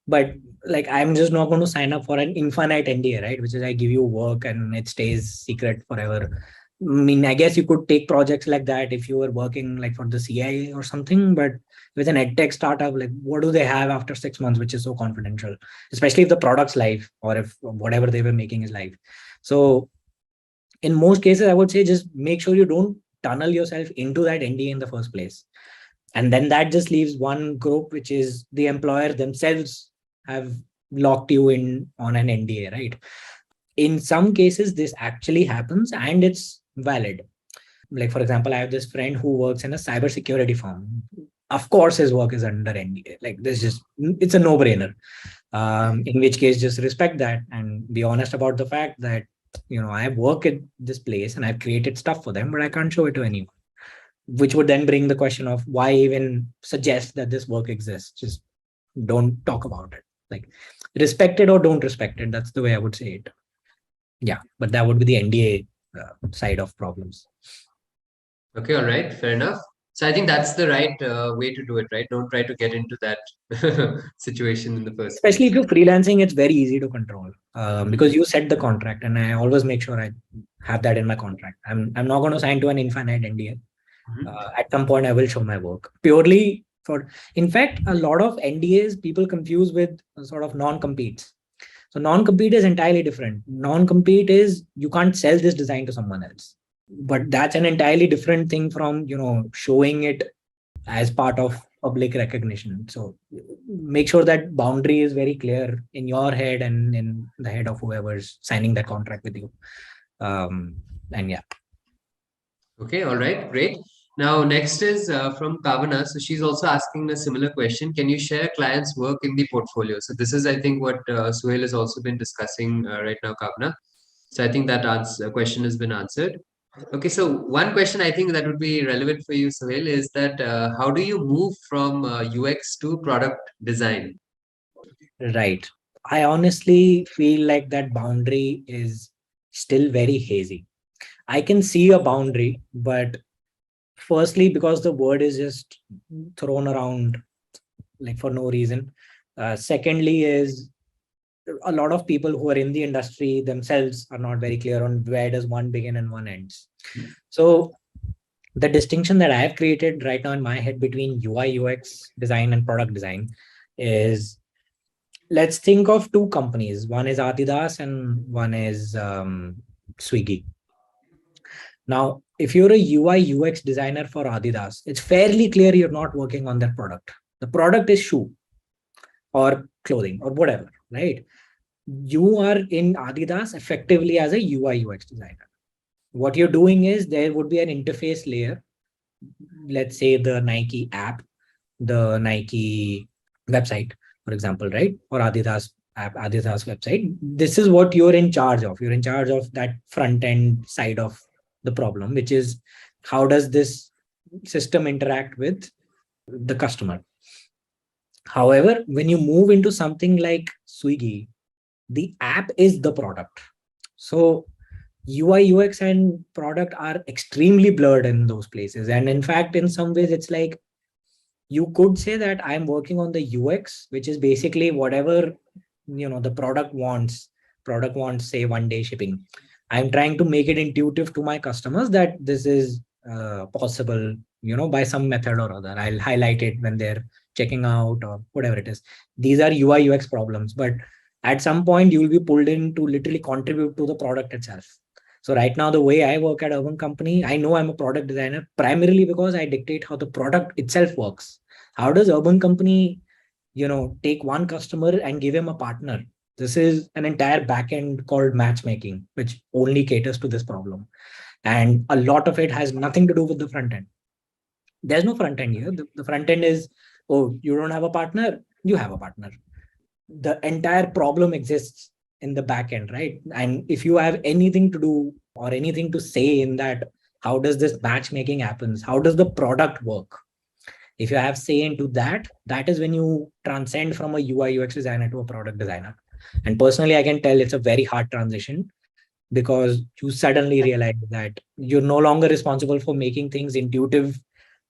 But like, I'm just not going to sign up for an infinite NDA, right? Which is I give you work and it stays secret forever. I mean, I guess you could take projects like that if you were working like for the CIA or something, but with an edtech startup, like what do they have after 6 months, which is so confidential, especially if the product's live or if whatever they were making is live. So in most cases, I would say just make sure you don't tunnel yourself into that NDA in the first place. And then that just leaves one group, which is the employer themselves have locked you in on an NDA, right? In some cases, this actually happens and it's valid. Like, for example, I have this friend who works in a cybersecurity firm. Of course, his work is under NDA. Like, this just, it's a no brainer. In which case, just respect that and be honest about the fact that, I work at this place and I've created stuff for them, but I can't show it to anyone. Which would then bring the question of why even suggest that this work exists. Just don't talk about it. Like, respect it or don't respect it. That's the way I would say it. Yeah, but that would be the NDA side of problems. Okay, all right, fair enough. So I think that's the right way to do it, right? Don't try to get into that situation in the first Especially if place. you're freelancing, it's very easy to control Mhm. because you set the contract, and I always make sure I have that in my contract. I'm not going to sign to an infinite NDA. Mhm. At some point, I will show my work purely for. In fact, a lot of NDAs people confuse with sort of non-competes. So non-compete is entirely different. Non-compete is you can't sell this design to someone else. But that's an entirely different thing from, showing it as part of public recognition. So make sure that boundary is very clear in your head and in the head of whoever's signing that contract with you. And yeah. Okay, all right, great. Now, next is from Kavana. So she's also asking a similar question. Can you share clients' work in the portfolio? So this is, I think, what Suhail has also been discussing right now, Kavana. So I think that question has been answered. Okay, so one question I think that would be relevant for you, Suhail, is that how do you move from UX to product design? Right. I honestly feel like that boundary is still very hazy. I can see a boundary, but firstly, because the word is just thrown around like for no reason. Secondly, is a lot of people who are in the industry themselves are not very clear on where does one begin and one ends. So the distinction that I have created right now in my head between UI UX design and product design is, let's think of two companies. One is Adidas and one is Swiggy. Now, if you're a UI UX designer for Adidas, it's fairly clear you're not working on their product. The product is shoe or clothing or whatever, right? You are in Adidas effectively as a UI UX designer. What you're doing is there would be an interface layer, let's say the Nike app, the Nike website, for example, right? Or Adidas app, Adidas website. This is what you're in charge of. You're in charge of that front end side of the problem, which is how does this system interact with the customer. However, when you move into something like Swiggy, the app is the product. So UI, UX, and product are extremely blurred in those places. And in fact, in some ways, it's like you could say that I'm working on the UX, which is basically whatever the product wants, say 1 day shipping. I'm trying to make it intuitive to my customers that this is possible, by some method or other. I'll highlight it when they're checking out or whatever it is. These are UI UX problems, but at some point you will be pulled in to literally contribute to the product itself. So right now, the way I work at Urban Company, I know I'm a product designer primarily because I dictate how the product itself works. How does Urban Company, take one customer and give him a partner? This is an entire backend called matchmaking, which only caters to this problem. And a lot of it has nothing to do with the front end. There's no front end here. The front end is, oh, you don't have a partner, you have a partner. The entire problem exists in the back end, right? And if you have anything to do or anything to say in that, how does this matchmaking happens? How does the product work? If you have say into that, that is when you transcend from a UI UX designer to a product designer. And personally, I can tell it's a very hard transition because you suddenly realize that you're no longer responsible for making things intuitive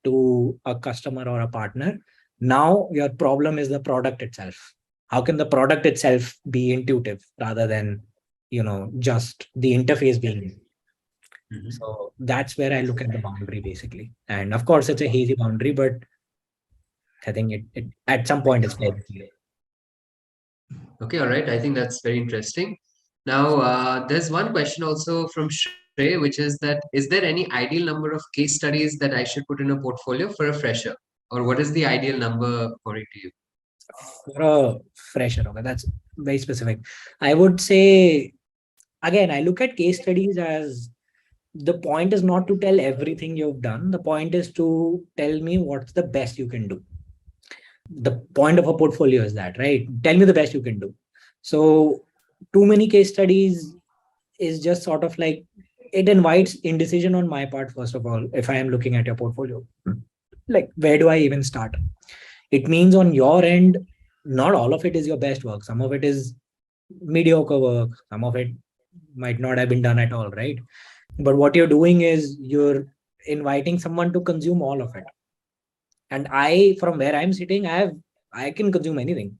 to a customer or a partner. Now your problem is the product itself. How can the product itself be intuitive rather than just the interface being? So that's where I look at the boundary basically. And of course, it's a hazy boundary, but I think it at some point it's very clear. Okay, all right. I think that's very interesting. Now, there's one question also from Shrey, which is that is there any ideal number of case studies that I should put in a portfolio for a fresher? Or what is the ideal number according to you? For a fresher, okay, that's very specific. I would say, again, I look at case studies as the point is not to tell everything you've done. The point is to tell me what's the best you can do. The point of a portfolio is that, right? Tell me the best you can do. So, too many case studies is just sort of like it invites indecision on my part, first of all, if I am looking at your portfolio. Like, where do I even start? It means on your end, not all of it is your best work. Some of it is mediocre work. Some of it might not have been done at all, right? But what you're doing is you're inviting someone to consume all of it. And I, from where I'm sitting, I can consume anything.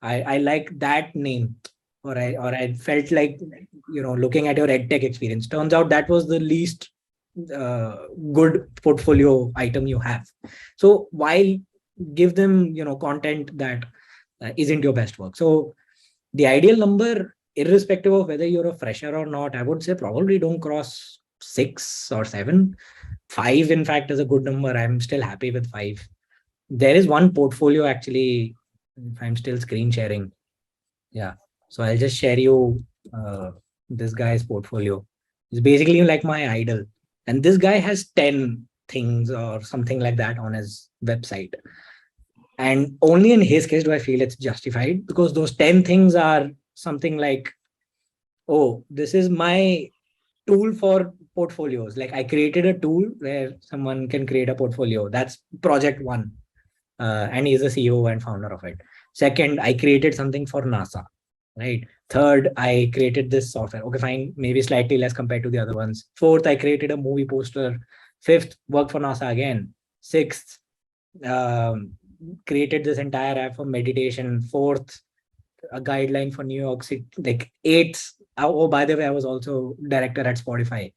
I like that name, or I felt like looking at your edtech experience. Turns out that was the least good portfolio item you have. So why give them content that isn't your best work? So the ideal number, irrespective of whether you're a fresher or not, I would say probably don't cross 6 or 7. 5, in fact, is a good number. I'm still happy with 5. There is one portfolio actually, if I'm still screen sharing. Yeah. So I'll just share you this guy's portfolio. It's basically like my idol. And this guy has 10 things or something like that on his website. And only in his case do I feel it's justified, because those 10 things are something like, oh, this is my tool for portfolios. Like, I created a tool where someone can create a portfolio. That's project one. And he's the CEO and founder of it. Second, I created something for NASA, right? Third, I created this software. Okay, fine, maybe slightly less compared to the other ones. Fourth, I created a movie poster. Fifth, worked for NASA again. Sixth, um, created this entire app for meditation. Fourth, a guideline for New York City. Like eighth, oh, by the way, I was also director at Spotify.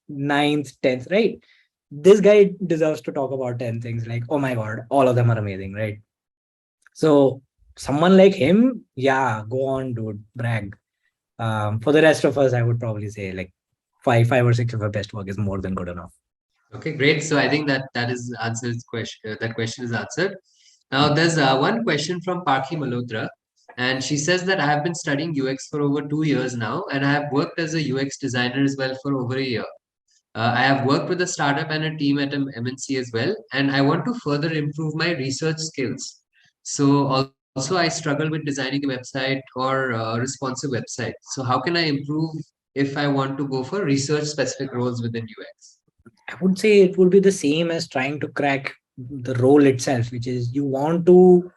Ninth, 10th, right? This guy deserves to talk about 10 things. Like, oh my God, all of them are amazing, right? So someone like him, yeah, go on, dude, brag. For the rest of us, I would probably say like five or six of our best work is more than good enough. Okay, great. So I think that is answers question. That question is answered. Now there's one question from Parthi Malhotra, And she says that I have been studying UX for over 2 years now, and I have worked as a UX designer as well for over a year. I have worked with a startup and a team at an MNC as well, and I want to further improve my research skills. So also I struggle with designing a website or a responsive website. So how can I improve if I want to go for research specific roles within UX? I would say it would be the same as trying to crack the role itself, which is you want to,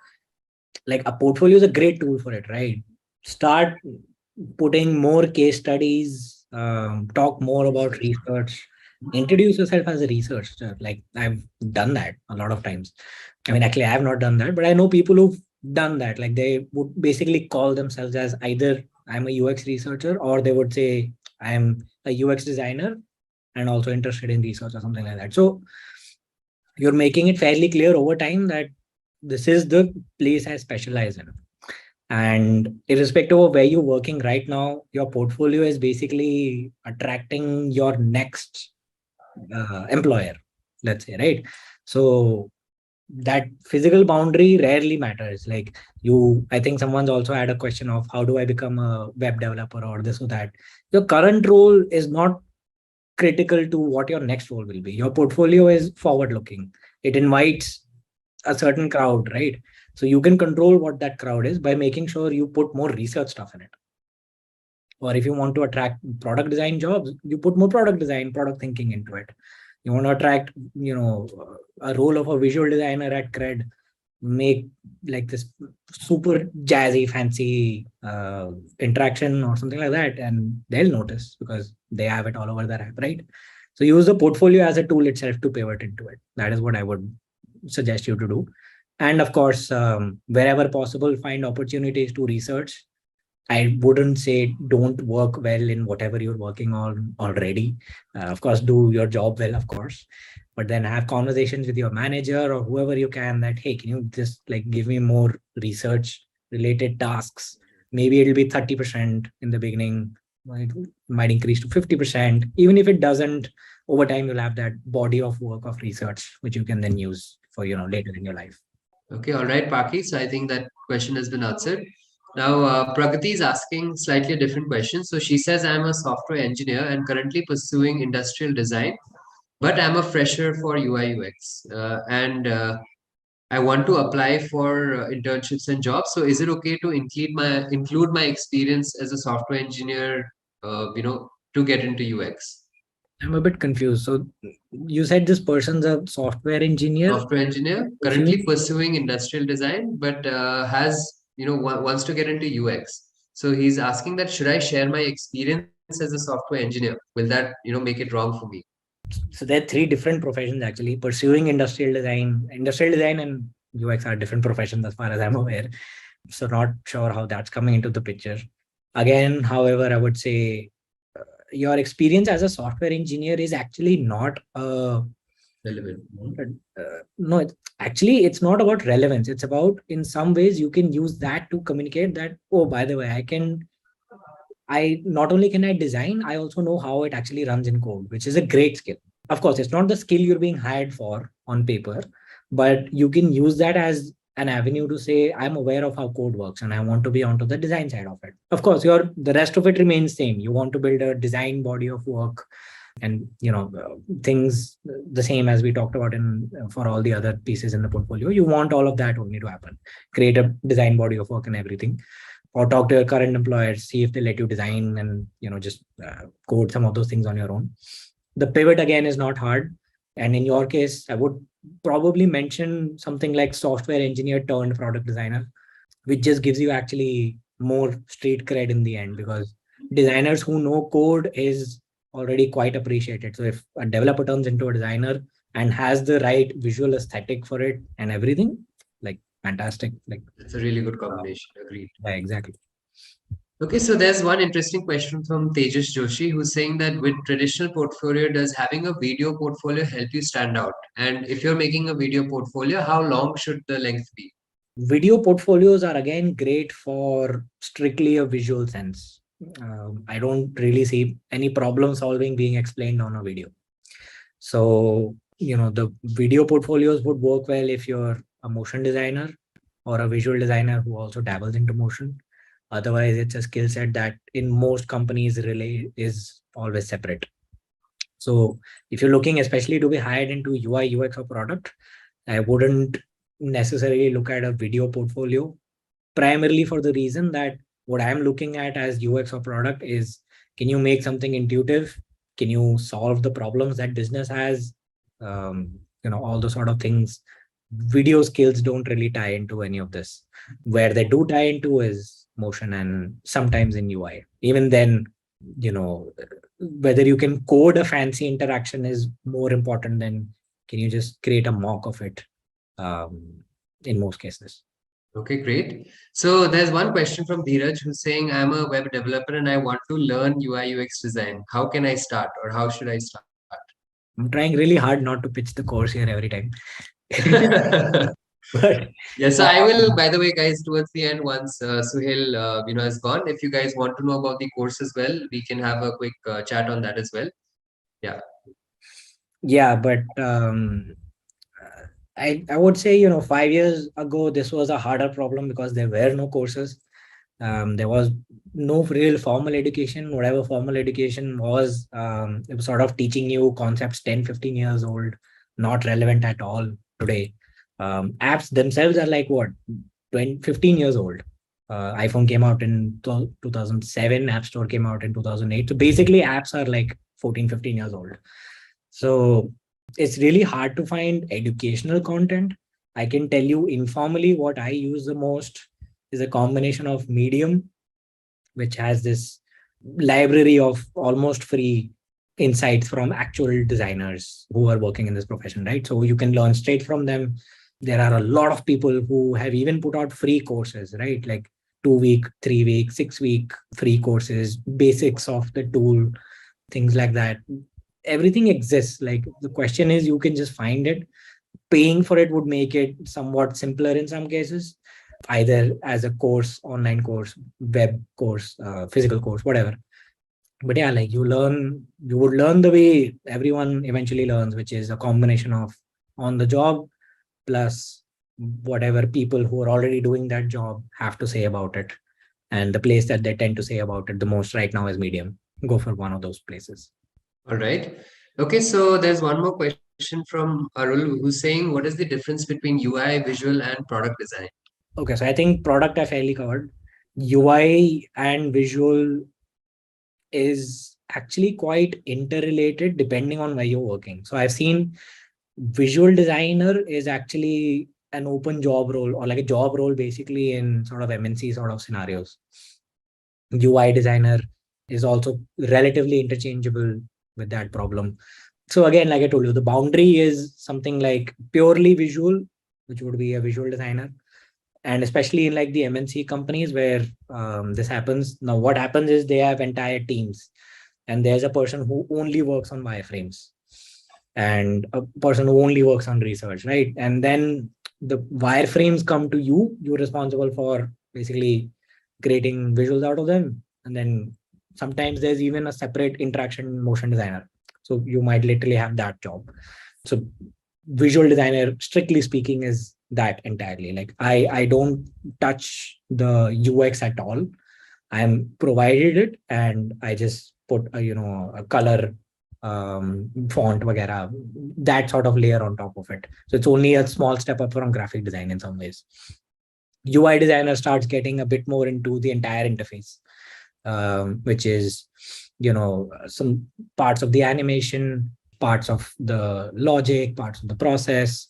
like, a portfolio is a great tool for it, right? Start putting more case studies, talk more about research, introduce yourself as a researcher. Like, I've done that a lot of times. I mean, actually, I have not done that, but I know people who've done that. Like, they would basically call themselves as either I'm a UX researcher, or they would say I'm a UX designer and also interested in research or something like that. So you're making it fairly clear over time that this is the place I specialize in. And irrespective of where you're working right now, your portfolio is basically attracting your next employer, let's say, right? So that physical boundary rarely matters. Like, I think someone's also had a question of how do I become a web developer or this or that. Your current role is not critical to what your next role will be. Your portfolio is forward looking. It invites a certain crowd, right? So you can control what that crowd is by making sure you put more research stuff in it. Or if you want to attract product design jobs, you put more product design, product thinking into it. You want to attract, a role of a visual designer at Cred, make like this super jazzy, fancy interaction or something like that, and they'll notice because they have it all over their app, right? So use the portfolio as a tool itself to pivot into it. That is what I would suggest you to do. And of course, wherever possible, find opportunities to research. I wouldn't say don't work well in whatever you're working on already. Of course, do your job well, of course, but then have conversations with your manager or whoever you can that, hey, can you just like give me more research related tasks? Maybe it'll be 30% in the beginning, might increase to 50%. Even if it doesn't, over time, you'll have that body of work of research, which you can then use for, later in your life. Okay, all right, Paki. So I think that question has been answered. Now, Pragati is asking slightly a different question. So she says, I'm a software engineer and currently pursuing industrial design, but I'm a fresher for UI UX. And I want to apply for internships and jobs. So is it okay to include my experience as a software engineer, to get into UX? I'm a bit confused. So you said this person's a software engineer Software engineer currently pursuing. pursuing industrial design, but wants to get into UX. So he's asking that should I share my experience as a software engineer? Will that make it wrong for me? So there are three different professions actually. Pursuing industrial design. Industrial design and UX are different professions as far as I'm aware. So not sure how that's coming into the picture. Again, however, I would say your experience as a software engineer is actually not Relevant. no, actually it's not about relevance. It's about, in some ways you can use that to communicate that, oh, by the way, I not only can I design, I also know how it actually runs in code, which is a great skill. Of course, it's not the skill you're being hired for on paper, but you can use that as an avenue to say, I'm aware of how code works and I want to be onto the design side of it. Of course, the rest of it remains same. You want to build a design body of work and things the same as we talked about in for all the other pieces in the portfolio. You want all of that only to happen. Create a design body of work and everything, or talk to your current employers, see if they let you design and just code some of those things on your own. The pivot again is not hard, and in your case I would probably mention something like software engineer turned product designer, which just gives you actually more street cred in the end, because designers who know code is already quite appreciated. So if a developer turns into a designer and has the right visual aesthetic for it and everything, like, fantastic. Like, It's a really good combination. Agreed. yeah, exactly. Okay, so there's one interesting question from Tejas Joshi who's saying that with traditional portfolio, does having a video portfolio help you stand out? And if you're making a video portfolio, how long should the length be? Video portfolios are again great for strictly a visual sense. I don't really see any problem solving being explained on a video. So, the video portfolios would work well if you're a motion designer, or a visual designer who also dabbles into motion. Otherwise, it's a skill set that in most companies really is always separate. So if you're looking especially to be hired into UI, UX or product, I wouldn't necessarily look at a video portfolio, primarily for the reason that what I'm looking at as UX or product is, can you make something intuitive? Can you solve the problems that business has? All those sort of things. Video skills don't really tie into any of this. Where they do tie into is motion and sometimes in UI. Even then, you know, whether you can code a fancy interaction is more important than can you just create a mock of it, in most cases. Okay, great. So there's one question from Dheeraj who's saying, I'm a web developer and I want to learn UI UX design. How can I start or how should I start? I'm trying really hard not to pitch the course here every time. But Yes, so I will, um, by the way, guys, towards the end, once Suhail, has gone, if you guys want to know about the course as well, we can have a quick chat on that as well. Yeah. yeah, but I would say, 5 years ago, this was a harder problem because there were no courses. There was no real formal education. Whatever formal education was, it was sort of teaching you concepts 10, 15 years old, not relevant at all today. Apps themselves are like what, 20, 15 years old. iPhone came out in 2007, App Store came out in 2008. So basically, apps are like 14, 15 years old. So it's really hard to find educational content. I can tell you informally what I use the most is a combination of Medium, which has this library of almost free insights from actual designers who are working in this profession, right? So you can learn straight from them. There are a lot of people who have even put out free courses, right? Like 2 week, 3 week, 6 week free courses, basics of the tool, things like that. Everything exists. Like the question is, you can just find it. Paying for it would make it somewhat simpler in some cases, either as a course, online course, web course, physical course, whatever. But yeah, like you would learn the way everyone eventually learns, which is a combination of on the job plus whatever people who are already doing that job have to say about it. And the place that they tend to say about it the most right now is Medium. Go for one of those places. All right. Okay, so there's one more question from Arul who's saying, what is the difference between UI, visual, and product design? Okay, so I think product I fairly covered. UI and visual is actually quite interrelated depending on where you're working. So I've seen visual designer is actually an open job role or like a job role basically in sort of MNC sort of scenarios. UI designer is also relatively interchangeable with that problem. So again, like I told you, the boundary is something like purely visual, which would be a visual designer. And especially in like the MNC companies where this happens. Now, what happens is they have entire teams, and there's a person who only works on wireframes and a person who only works on research, right? And then the wireframes come to you. You're responsible for basically creating visuals out of them. And then sometimes there's even a separate interaction motion designer. So you might literally have that job. So visual designer, strictly speaking, is that entirely. Like I don't touch the UX at all. I'm provided it and I just put a color, font vagera, that sort of layer on top of it. So it's only a small step up from graphic design in some ways. UI designer starts getting a bit more into the entire interface, which is some parts of the animation, parts of the logic, parts of the process,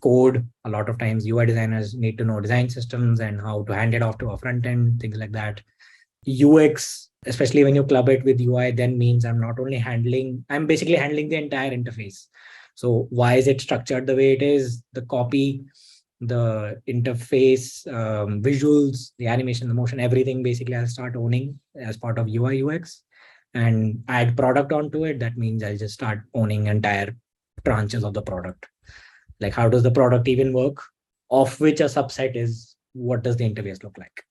code. A lot of times UI designers need to know design systems and how to hand it off to a front end, things like that. UX, especially when you club it with UI, then means I'm basically handling the entire interface. So why is it structured the way it is? The copy, the interface, visuals, the animation, the motion, everything basically I'll start owning as part of UI UX and add product onto it. That means I'll just start owning entire branches of the product. Like how does the product even work? Of which a subset is what does the interface look like?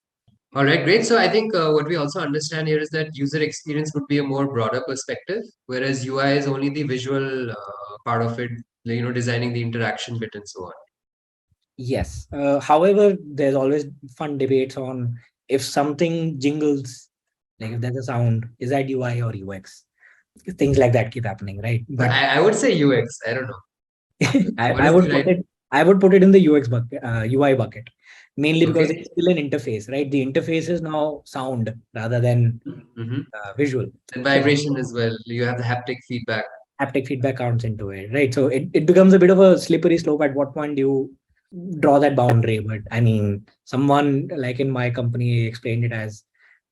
All right, great. So I think what we also understand here is that user experience would be a more broader perspective, whereas UI is only the visual part of it, designing the interaction bit and so on. Yes. However, there's always fun debates on if something jingles, like if there's a sound, is that UI or UX? Things like that keep happening, right? So But I would say UX. I don't know. What I is the would put right? it I would put it in the UX bucket, UI bucket, mainly because Okay. it's still an interface, right? The interface is now sound rather than Mm-hmm. visual. And So vibration as well. You have the haptic feedback. haptic feedback counts into it, right? So it becomes a bit of a slippery slope. At what point do you draw that boundary? But I mean, someone like in my company explained it as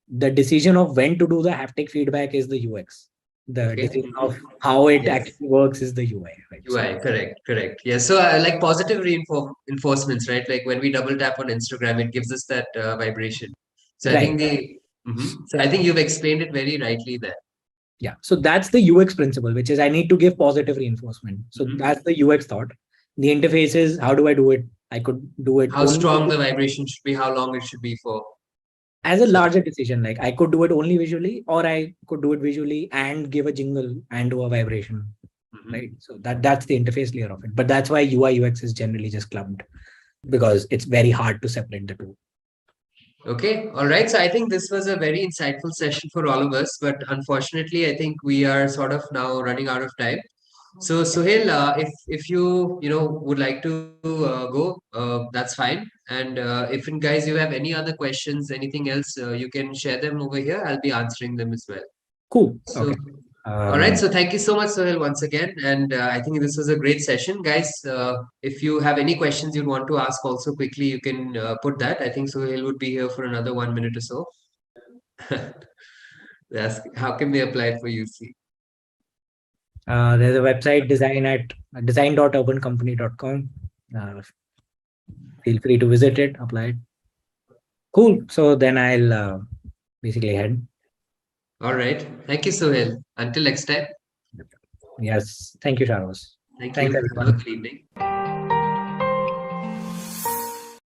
the decision of when to do the haptic feedback is the UX. The Okay. decision Mm-hmm. of how it Yes. actually works is the UI, right? So UI, correct, correct. Yeah, so like positive reinforcements, right? Like when we double tap on Instagram, it gives us that vibration. So I right. think so I think you've explained it very rightly there. Yeah. So that's the UX principle, which is I need to give positive reinforcement. So Hmm. that's the UX thought. The interface is how do I do it? I could do it How only strong the vibration should be, how long it should be for. as a So, larger decision. Like I could do it only visually, or I could do it visually and give a jingle and do a vibration. Right. mhm. So that's the interface layer of it. But that's why UI UX is generally just clubbed because it's very hard to separate the two. Okay, all right. So I think this was a very insightful session for all of us, but unfortunately, I think we are sort of now running out of time. So Suhail, if you would like to go, that's fine. And if in guys you have any other questions, anything else, you can share them over here. I'll be answering them as well. Cool. So Okay. all right. Um, So thank you so much, Suhail, once again. And I think this was a great session, guys. If you have any questions you'd want to ask, also quickly you can put that. I think Suhail would be here for another 1 minute or so. Ask how can they apply for UC? there's a website design.urbancompany.com. Uh, Feel free to visit it, apply it. Cool. So then I'll basically head. All right. Thank you, Suhail. Until next time. Yes. Thank you, Sharos. Thank Thanks, you. Have a everyone. good evening.